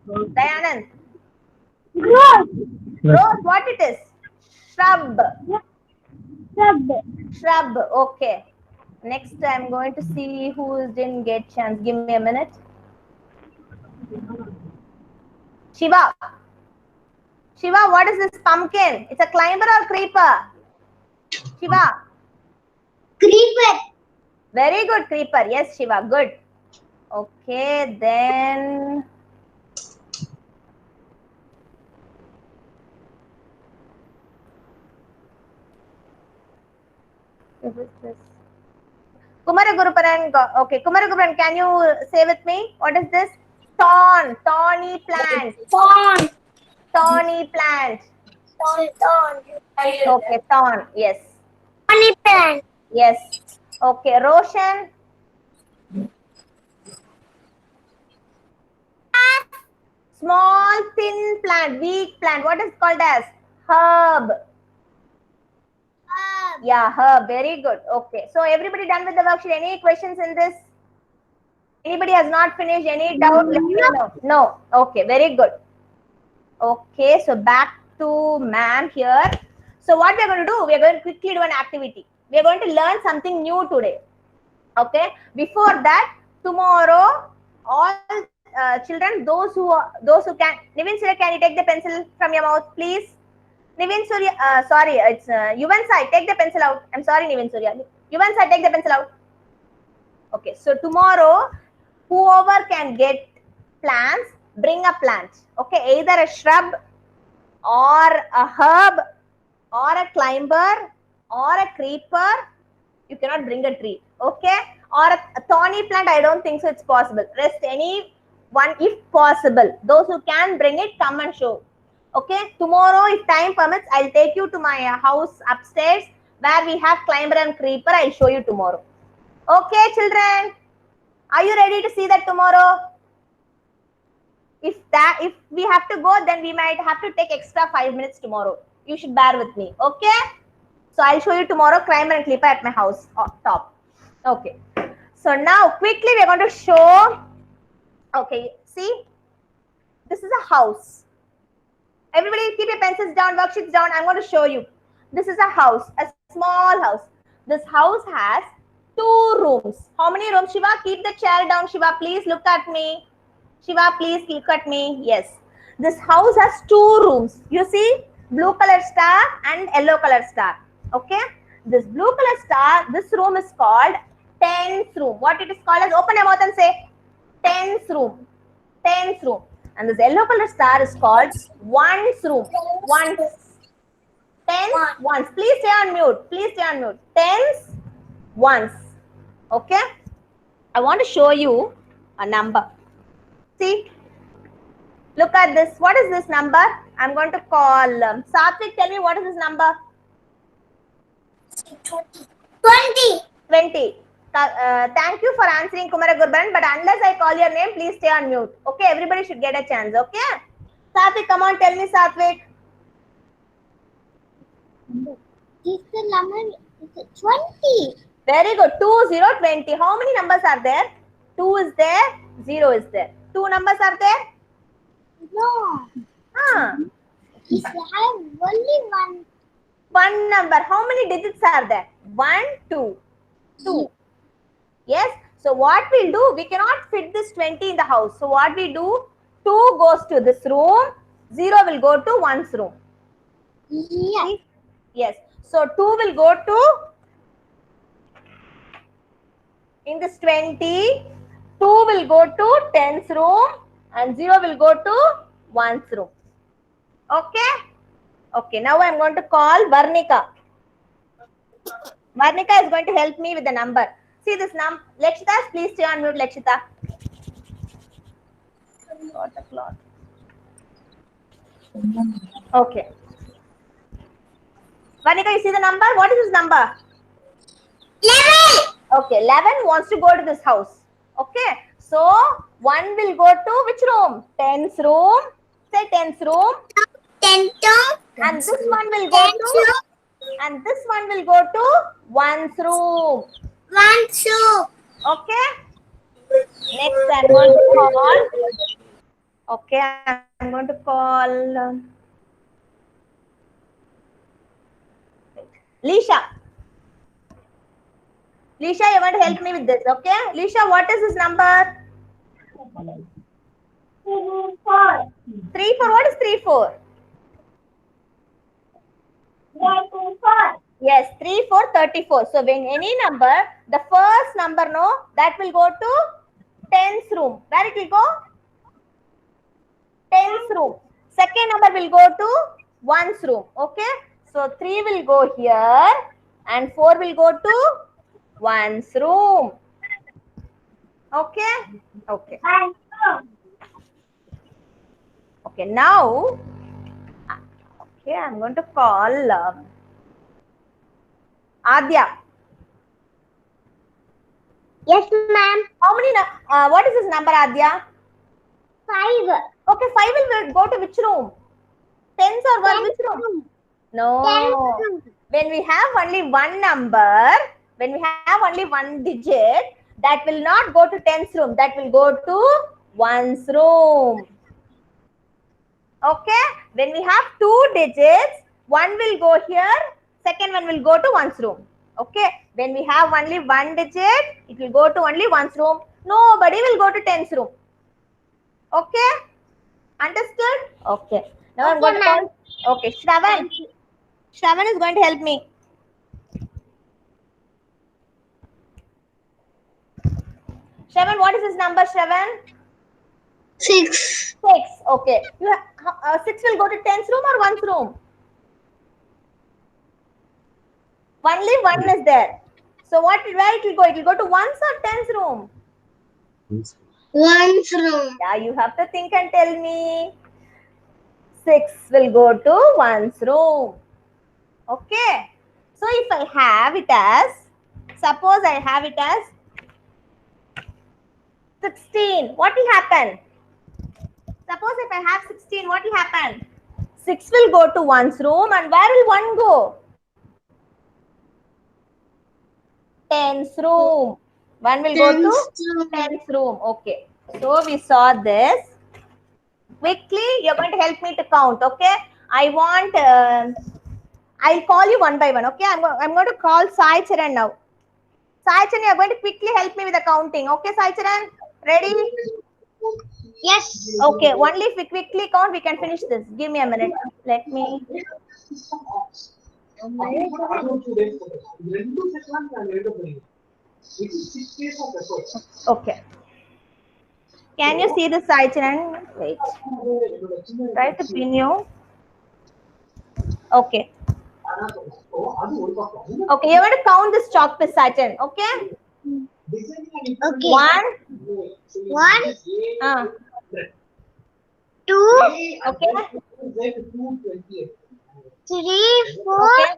Dayanand. Rose. Rose. What it is? Shrub. Shrub. Shrub. Okay. Next, I'm going to see who didn't get chance. Give me a minute. Shiva. Shiva, what is this pumpkin? It's a climber or creeper? Shiva. Creeper. Very good, creeper. Yes, Shiva. Good. Okay, then. Who is this? Kumaraguruparan. Okay, Kumaraguruparan, can you say with me? What is this? Thorn. Thorny plant. Thorn. Thorny plant. Thorn. Okay, thorn. Yes. Thorny plant. Yes. Okay, Roshan. Small, thin plant, weak plant. What is it called as? Herb. Yeah, herb. Very good. Okay. So everybody done with the worksheet? Any questions in this? Anybody has not finished? Any doubt? Let me know. No. Okay. Very good. Okay. So back to ma'am here. So what we are going to do? We are going to quickly do an activity. We are going to learn something new today. Okay. Before that, tomorrow, all children, those who can. Nivin Surya, can you take the pencil from your mouth, please? Nivin Surya, sorry, it's Yuvan Sai, take the pencil out. I'm sorry, Nivin Surya. Yuvan Sai, take the pencil out. Okay, so tomorrow, whoever can get plants, bring a plant. Okay, either a shrub or a herb or a climber or a creeper. You cannot bring a tree. Okay, or a thorny plant. I don't think so. It's possible. Rest any one if possible. Those who can bring it, come and show. Okay, tomorrow, if time permits, I'll take you to my house upstairs where we have climber and creeper. I'll show you tomorrow. Okay, children, are you ready to see that tomorrow? If we have to go, then we might have to take extra 5 minutes tomorrow. You should bear with me. Okay, so I'll show you tomorrow climber and creeper at my house top. Okay, so now quickly we're going to show. Okay, see, this is a house. Everybody keep your pencils down, worksheets down. I'm going to show you. This is a house, a small house. This house has 2 rooms. How many rooms, Shiva? Keep the chair down, Shiva. Please look at me. Shiva, please look at me. Yes. This house has 2 rooms. You see, blue color star and yellow color star. Okay. This blue color star, this room is called 10th room. What it is called as? Open your mouth and say 10th room. 10th room. And this yellow color star is called one's room. Once. 10th once. Please stay on mute. Please stay on mute. 10th once. Okay. I want to show you a number. See. Look at this. What is this number? I'm going to call Satvik. Tell me what is this number? 20. 20. Thank you for answering, Kumara Gurban. But unless I call your name, please stay on mute. Okay, everybody should get a chance. Okay, Satvik, come on, tell me, Satvik. Is the number 20? Very good. 2, 0, 20. How many numbers are there? 2 is there. 0 is there. 2 numbers are there. No. Is have only one. One number. How many digits are there? 1, 2. 2. Yes. So what we'll do, we cannot fit this 20 in the house. So what we do, 2 goes to this room, 0 will go to 1's room. Yeah. Yes. So 2 will go to, in this 20, 2 will go to 10's room and 0 will go to 1's room. Okay. Okay. Now I'm going to call Varnika. Varnika is going to help me with the number. See this number. Lakshita, please stay on mute, Lakshita. What a clock. Okay. Varnika, you see the number? What is this number? 11. Okay, 11 wants to go to this house. Okay. So, 1 will go to which room? 10th room. Say 10th room. 10. And this one will go to, and this one will go to 1's room. 1, 2. Okay. Next, I'm going to call. Okay, I'm going to call Lisha. Lisha, you want to help me with this, okay? Lisha, what is this number? 4. 3, 4. What is 3, 4? 4. Yes, 3, 4, 34. So when any number, the first number, no, that will go to 10th room. Where it will go? 10th room. Second number will go to 1's room. Okay. So 3 will go here and 4 will go to 1's room. Okay. Okay. Okay. Now, okay, I'm going to call Adya. Yes, ma'am. How many? What is this number, Adya? 5. Okay, 5 will go to which room? 10s or what? Which room? No. 10. When we have only one number, when we have only one digit, that will not go to 10th room. That will go to 1's room. Okay. When we have 2 digits, one will go here, second one will go to 1's room. Okay, when we have only one digit, it will go to only one's room. Nobody will go to tens room. Okay, understood? Okay. Now I'm Okay, going to ma'am. call. Okay, Shravan. Shravan is going to help me. Shravan, what is his number, Shravan? 6. 6. Okay. You have, 6 will go to tens room or one's room? Only one is there. So where it will go? It will go to one's or tens room? One's room. Yeah, you have to think and tell me. 6 will go to one's room. Okay. So if I have it as, suppose I have it as 16, what will happen? Suppose if I have 16, what will happen? 6 will go to one's room and where will 1 go? Tens room. 1 will go to tens room. Okay. So we saw this. Quickly, you're going to help me to count. Okay. I want, I'll call you one by one. Okay. I'm going to call Sai Charan now. Sai Charan, you're going to quickly help me with the counting. Okay, Sai Charan? Ready? Yes. Okay. Only if we quickly count, we can finish this. Give me a minute. Let me. Okay. Can you see the Sai Charan? Wait. Try to pin you. Okay. Okay, you're going to count this chalk piece, Sai Charan. Okay? Okay. 1. 1, 2, Okay. 3, 4, Okay.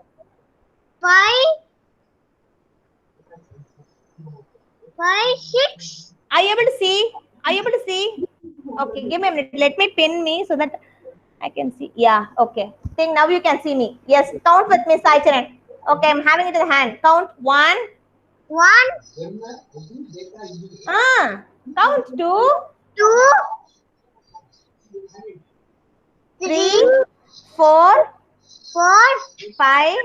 5, 6. Are you able to see? Are you able to see? Okay, give me a minute. Let me pin me so that I can see. Yeah, okay. Think now you can see me. Yes, count with me, Sai Charan. Okay, I'm having it in the hand. Count 1. 1, Count 2, 2, 3, 4, 4, 5,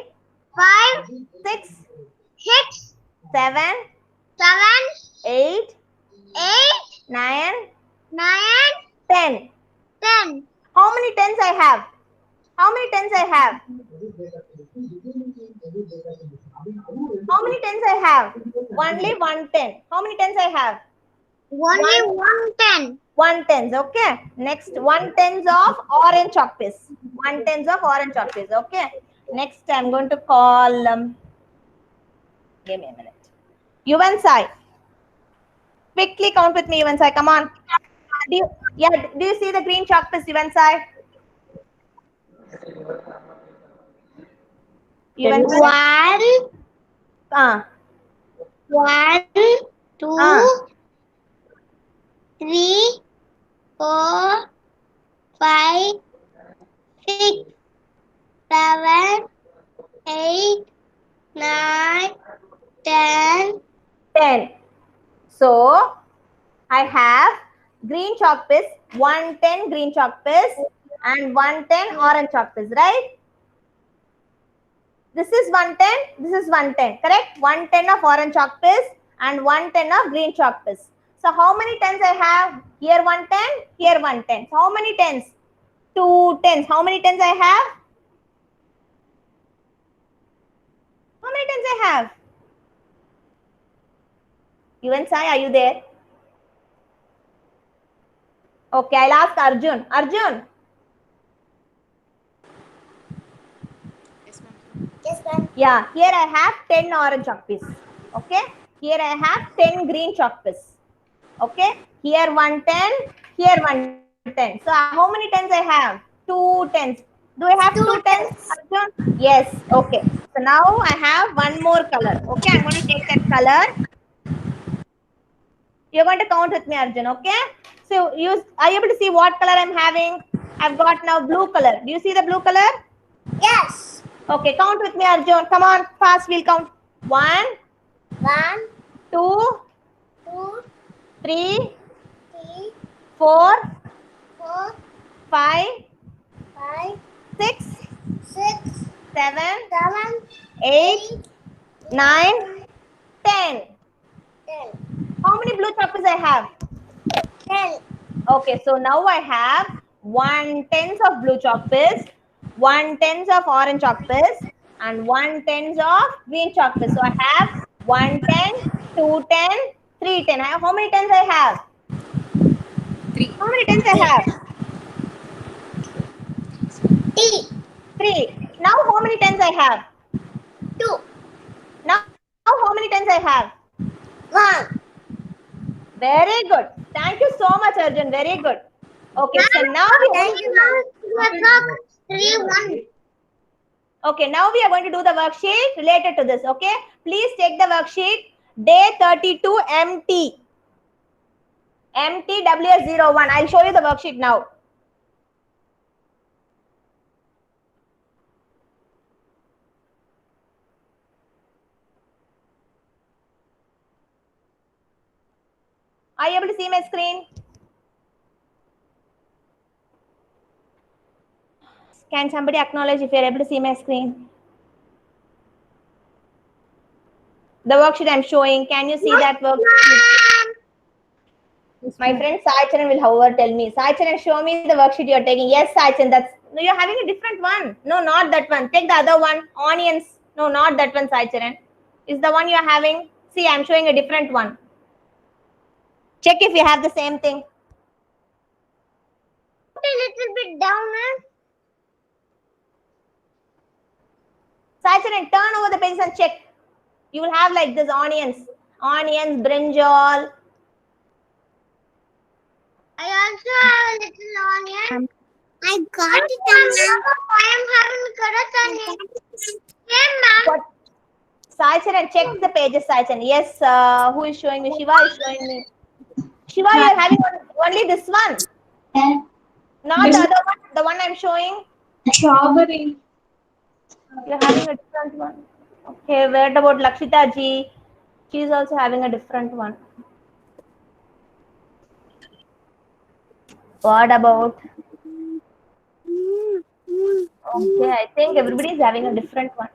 5, 6, 6, 7, 7, 8, 8, 9, 9, 10. 10. How many tens I have? How many tens I have? How many tens I have? Only 1 10. How many tens I have? Only 110. 1 tens. Okay. Next 1 tens of orange chalk piece. 1 tens of orange chalk piece. Okay. Next I'm going to call. Give me a minute. Yuvan Sai. Quickly count with me, Yuvan Sai. Come on. Do you see the green chalk piece, Yuvan Sai? Yuvan Sai. 1, 1, 2, Ah. 3, 4, 5, 6, 7, 8, 9, 10. 10. So I have green chalk piece, 110 green chalk piece and 110 orange chalk piece, right? This is 110, this is 110, correct? 110 of orange chalk piece and 110 of green chalk piece. So how many tens I have? Here 110, here 110. So how many tens? 2 tens. How many tens I have? How many tens I have? Yuvan Sai, are you there? Okay, I'll ask Arjun. Arjun. Yes, ma'am. Yes, ma'am. Yeah, here I have 10 orange chalk piece. Okay, here I have 10 green chalk piece. Okay, here 110, here 110. So how many tens I have? 2 tens. Do I have 2 tens, Arjun? Yes. Okay. So now I have one more color. Okay, I'm going to take that color. You're going to count with me, Arjun. Okay. So are you able to see what color I'm having? I've got now blue color. Do you see the blue color? Yes. Okay, count with me, Arjun. Come on, fast. We'll count. 1, 1, 2, 2, 3, 3, 4, 4, 5, 5, 6, 6, 7, 7, 8, 8, 9, 10. 10. How many blue chocolates I have? 10. Okay, so now I have 1/10 of blue chocolates, 1/10 of orange chocolates, and 1/10 of green chocolates. So I have 1/10, 2/10, 3/10. How many tens I have? 3. How many tens I have? T. 3. Now how many tens I have? 2. Now how many tens I have? 1. Very good. Thank you so much, Arjun. Very good. Okay, so now Thank you, ma'am. 2 o'clock. 3, 1. Okay, now we are going to do the worksheet related to this. Okay, please take the worksheet day 32 MT. MTWS01. I'll show you the worksheet now. Are you able to see my screen? Can somebody acknowledge if you're able to see my screen? The worksheet I'm showing, can you see that worksheet? My friend Sai Charan will, however, tell me. Sai Charan, show me the worksheet you're taking. Yes, Sai Charan, that's... No, you're having a different one. No, not that one. Take the other one. Onions. No, not that one, Sai Charan. Is the one you're having? See, I'm showing a different one. Check if you have the same thing. Put a little bit down, ma'am. Sai Charan, turn over the pages and check. You will have like this onions. Onions, brinjal. I also have a little onion. I got it, ma'am. I am having carrot onion. Yeah, ma'am. What? Sai Charan, check the pages, Sai Charan. Yes, who is showing me? Shiva is showing me. Shiva, you are having only this one. Not the other one, the one I'm showing. Strawberry. You're having a different one. Okay, what about Lakshita ji? She's also having a different one. What about? Okay, I think everybody is having a different one.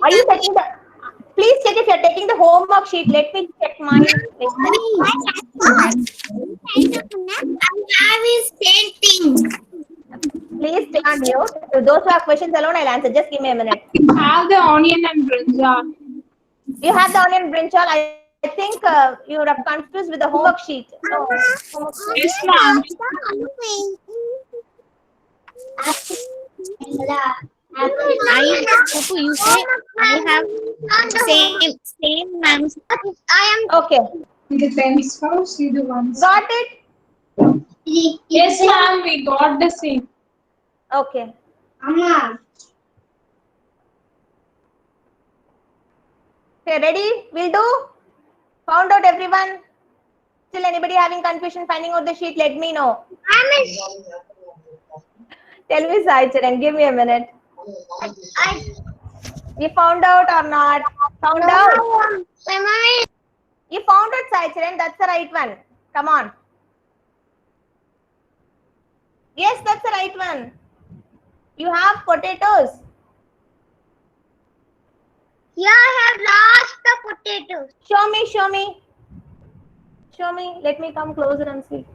Are you taking the? Please check if you're taking the homework sheet. Let me check mine. I'm having same thing. Please stay on mute. Those who have questions alone, I'll answer. Just give me a minute. You have the onion and brinjal. You have the onion brinjal. I think you are confused with the homework sheet. No. Homework sheet. Yes, ma'am. You say I have same ma'am. I am Okay. The pens first, see the ones. Got it? Yes, ma'am. We got the same. Okay. Amma. Okay, ready? We'll do. Found out everyone? Still anybody having confusion finding out the sheet? Let me know. Tell me, Sai Charan. Give me a minute. You found out or not? Found out? My mommy. You found out, Sai Charan. That's the right one. Come on. Yes, that's the right one. You have potatoes. Yeah, I have lost the potatoes. Show me, show me. Show me. Let me come closer and see.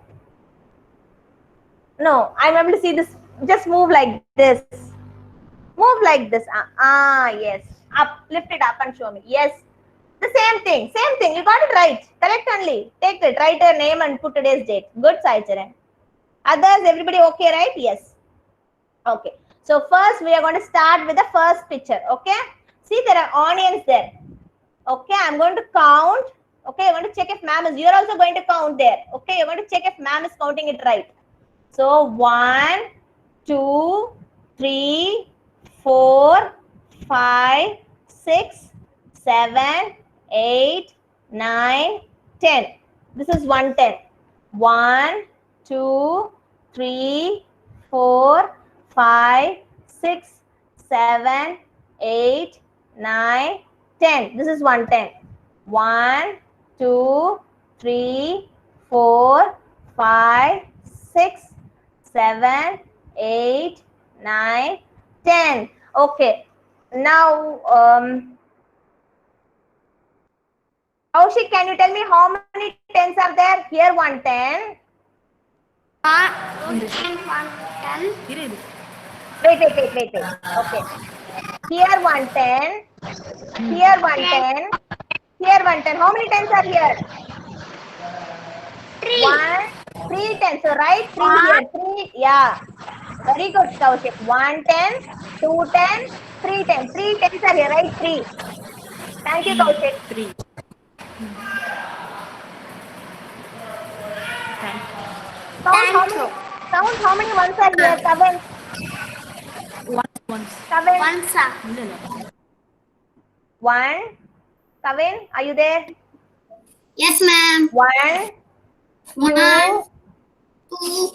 No, I'm able to see this. Just move like this. Move like this. Yes. Up. Lift it up and show me. Yes. The same thing. Same thing. You got it right. Correct only. Take it. Write your name and put today's date. Good, Sai Charan. Others, everybody okay, right? Yes. Okay. So first we are going to start with the first picture. Okay. See, there are onions there. Okay. I'm going to count. Okay. You're going to check if ma'am is. You're also going to count there. Okay. You're going to check if ma'am is counting it right. So 1, 2, 3, 4, 5, 6, 7, 8, 9, 10. This is 110. 1, 2, 3, 4, 5, 6, 7, 8, 9, 10. This is 110. 1, 2, 3, 4, 5, 6, 7, 8, 9, 10. Okay. Now, Kaushik, can you tell me how many tens are there? Here 1 10. 10, 1, 10. Wait. Okay. Here 1 10. Here 1 10. Here 1 10. How many tens are here? 1, 3 tens. So write 3 here. 3. Yeah. Very good, Kaushik. 1 10, 2 10, 3 10. 3 tens are here. Write 3. Thank you, Kaushik. 3. Thank Count how many ones are here? 7. you. Once. 7. One, sir. 1. Kavin, are you there? Yes, ma'am. 1, 1, 2, 2,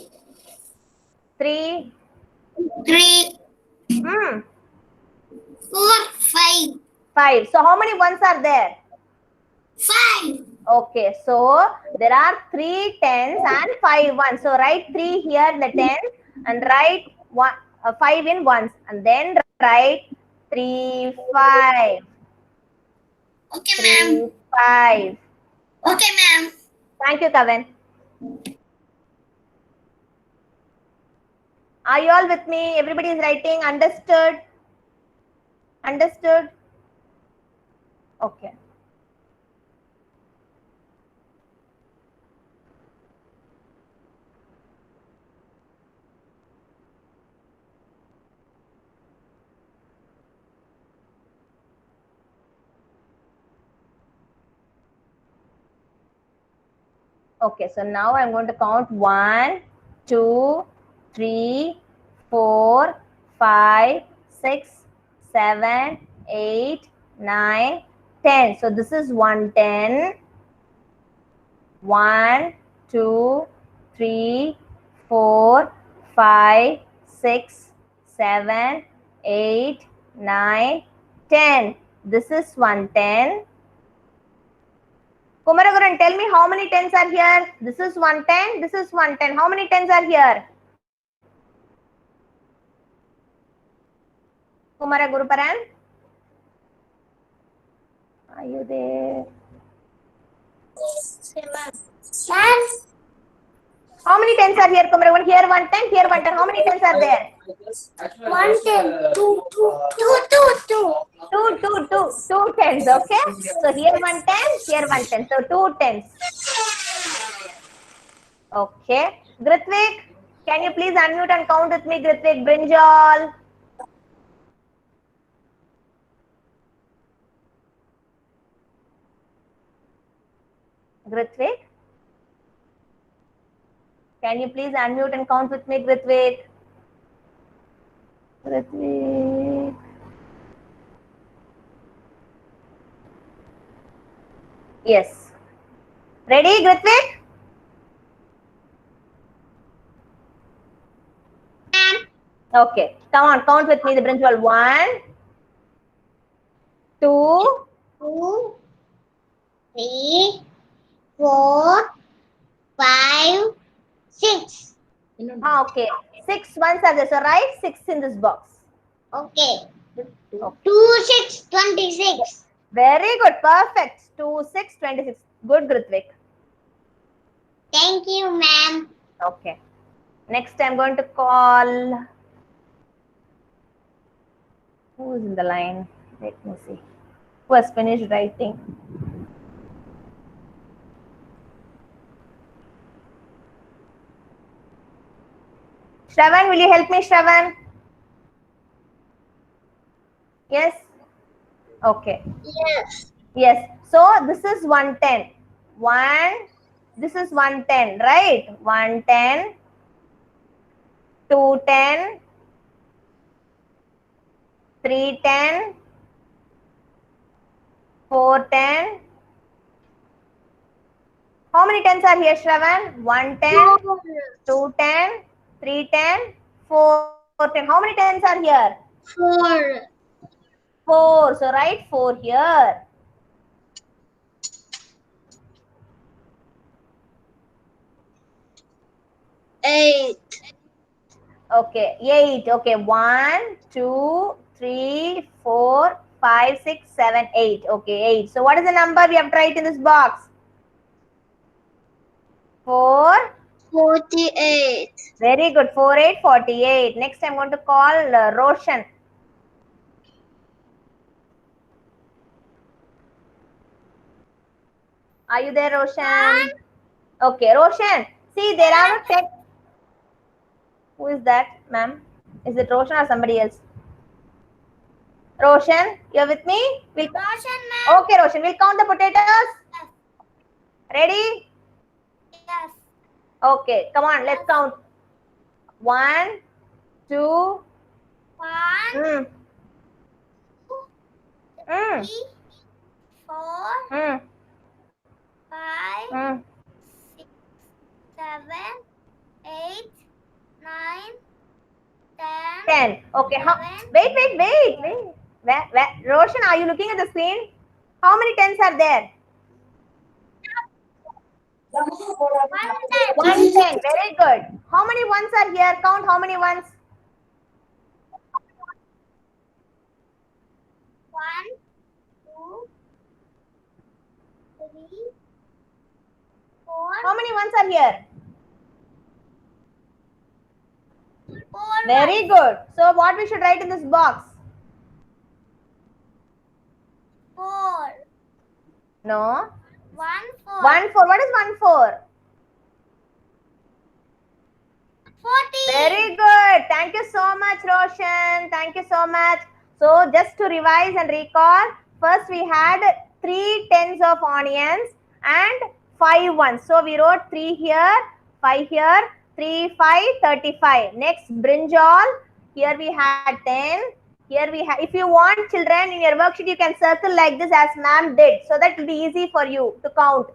3. 3, Hmm. 4, 5. 5. So how many ones are there? 5. Okay, so there are 3 tens and 5 ones. So write 3 here in the tens and write 5 in ones, and then write 3 5. Okay, ma'am. 3 5. Okay, ma'am. Thank you, Kavin. Are you all with me? Everybody is writing. Understood? Understood? Okay. Okay, so now I'm going to count 1, 2, 3, 4, 5, 6, 7, 8, 9, 10. So this is 110. 1, 2, 3, 4, 5, 6, 7, 8, 9, 10. This is 110. Kumaraguran, tell me how many tens are here? This is 110. This is 110. How many tens are here? Kumaraguruparan? Are you there? Ma'am. How many tens are here, Kumaraguran? Here 110, here 110. How many tens are there? 110. 2, 2, 2. 2 tens, okay? So here 110, here 110. So 2 tens. Okay. Grithvik, can you please unmute and count with me, Grithvik? Brinjal. Grithvik? Can you please unmute and count with me, Grithvik? Grithvik. Yes. Ready, Grithvik? Okay. Come on, count with me the Brinjal. 1, 2, 2, 3, 4, 5, 6. okay. 6 ones are there. So write 6 in this box. Okay. Okay. 2, 6, 26. Very good. Perfect. 2, 6, 26. Good, Grithvik. Thank you, ma'am. Okay. Next, I'm going to call. Who is in the line? Let me see. Who has finished writing? Shravan, will you help me, Shravan? Yes? Okay. Yes. Yes. So this is 110. 1, this is 110, right? 110, 210, 310, 410. How many tens are here, Shravan? 110, 210, 310, 410. How many tens are here? 4. 4. So write 4 here. Eight. Okay, 8. Okay, 1, 2, 3, 4, 5, 6, 7, 8. Okay, 8. So what is the number we have to write in this box? 4. 48. Very good. 4, 8, 48. Next I'm going to call Roshan. Are you there, Roshan? Okay, Roshan. See, there are 10. Who is that, ma'am? Is it Roshan or somebody else? Roshan, you're with me? Roshan, ma'am. Okay, Roshan. We'll count the potatoes. Yes. Ready? Yes. Okay, come on. Let's count. 1, 2. 1, Mm. 3, Mm. 4, Mm. 5, Mm. 6, 7, 8, 9, 10. 10. Okay. Wait. Where? Roshan, are you looking at the screen? How many tens are there? 110. 110. Very good. How many ones are here? Count how many ones? 1, 2, 3, 4, How many ones are here? 4. Very good. So what we should write in this box? 4. No. 1, 4. 1, 4. What is 1, 4? 40. Very good. Thank you so much, Roshan. Thank you so much. So just to revise and recall, first we had 3 tens of onions and 5 ones. So we wrote 3 here, 5 here, 3, 5, 35. Next, brinjal. Here we had 10. Here we have, if you want children in your worksheet, you can circle like this as ma'am did. So that will be easy for you to count.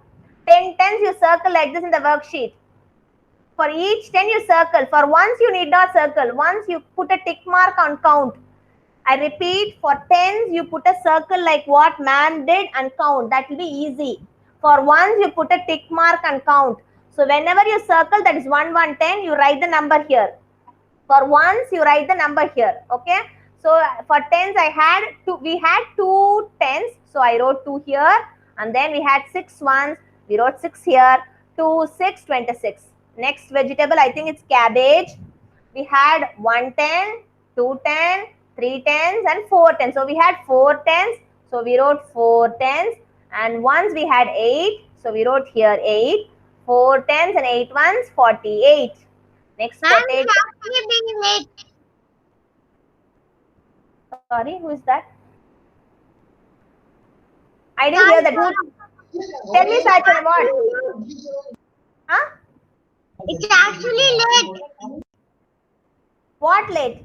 10 tens you circle like this in the worksheet. For each 10 you circle. For once you need not circle. Once you put a tick mark on count. I repeat, for tens you put a circle like what ma'am did and count. That will be easy. For ones you put a tick mark and count. So whenever you circle, that is 1, 1, 10, you write the number here. For ones you write the number here. Okay. So for tens we had 2 tens. So I wrote 2 here. And then we had 6 ones. We wrote 6 here. 2, 6, 26. Next vegetable, I think it's cabbage. We had 1 10, 2 10, 3 tens and 4 tens. So we had 4 tens. So we wrote 4 tens. And once we had 8. So we wrote here 8. 4 tens and 8 ones, 48. Next potato. Actually being late. Sorry, who is that? I didn't hear that. Tell me, Sachin, what? Huh? It's actually late. What late?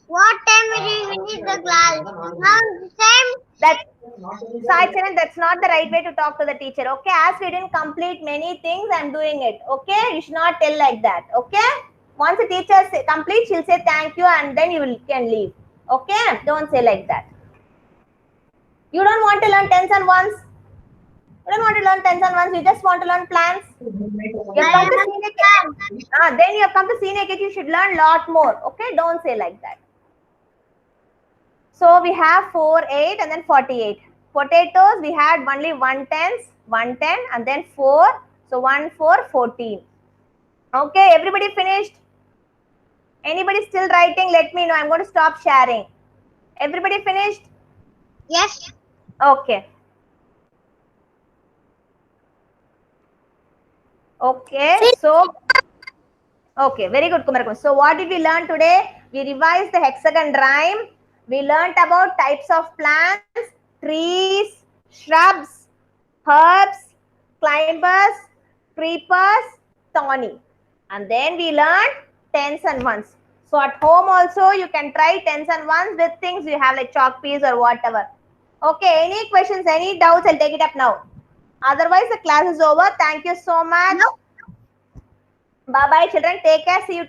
What time will you finish the class? Now Sachin, that's not the right way to talk to the teacher. Okay, as we didn't complete many things, I'm doing it. Okay, you should not tell like that. Okay, once the teacher completes, she'll say thank you, and then you can leave. Okay, don't say like that. You don't want to learn tens and ones. You don't want to learn tens and ones. You just want to learn plans. You have come to senior KG. Then you have come to senior KG. You should learn lot more. Okay, don't say like that. So we have 4, 8, and then 48. Potatoes, we had only 1 tens, 1 10, and then 4. So 1, 4, 14. Okay, everybody finished? Anybody still writing? Let me know. I'm going to stop sharing. Everybody finished? yes. Okay. Okay, so, okay, very good, Kumarakum. So what did we learn today? We revised the hexagon rhyme. We learnt about types of plants, trees, shrubs, herbs, climbers, creepers, thorny. And then we learned tens and ones. So at home also you can try tens and ones with things you have like chalk piece or whatever. Okay, any questions, any doubts, I'll take it up now. Otherwise the class is over. Thank you so much. Bye bye children. Take care. See you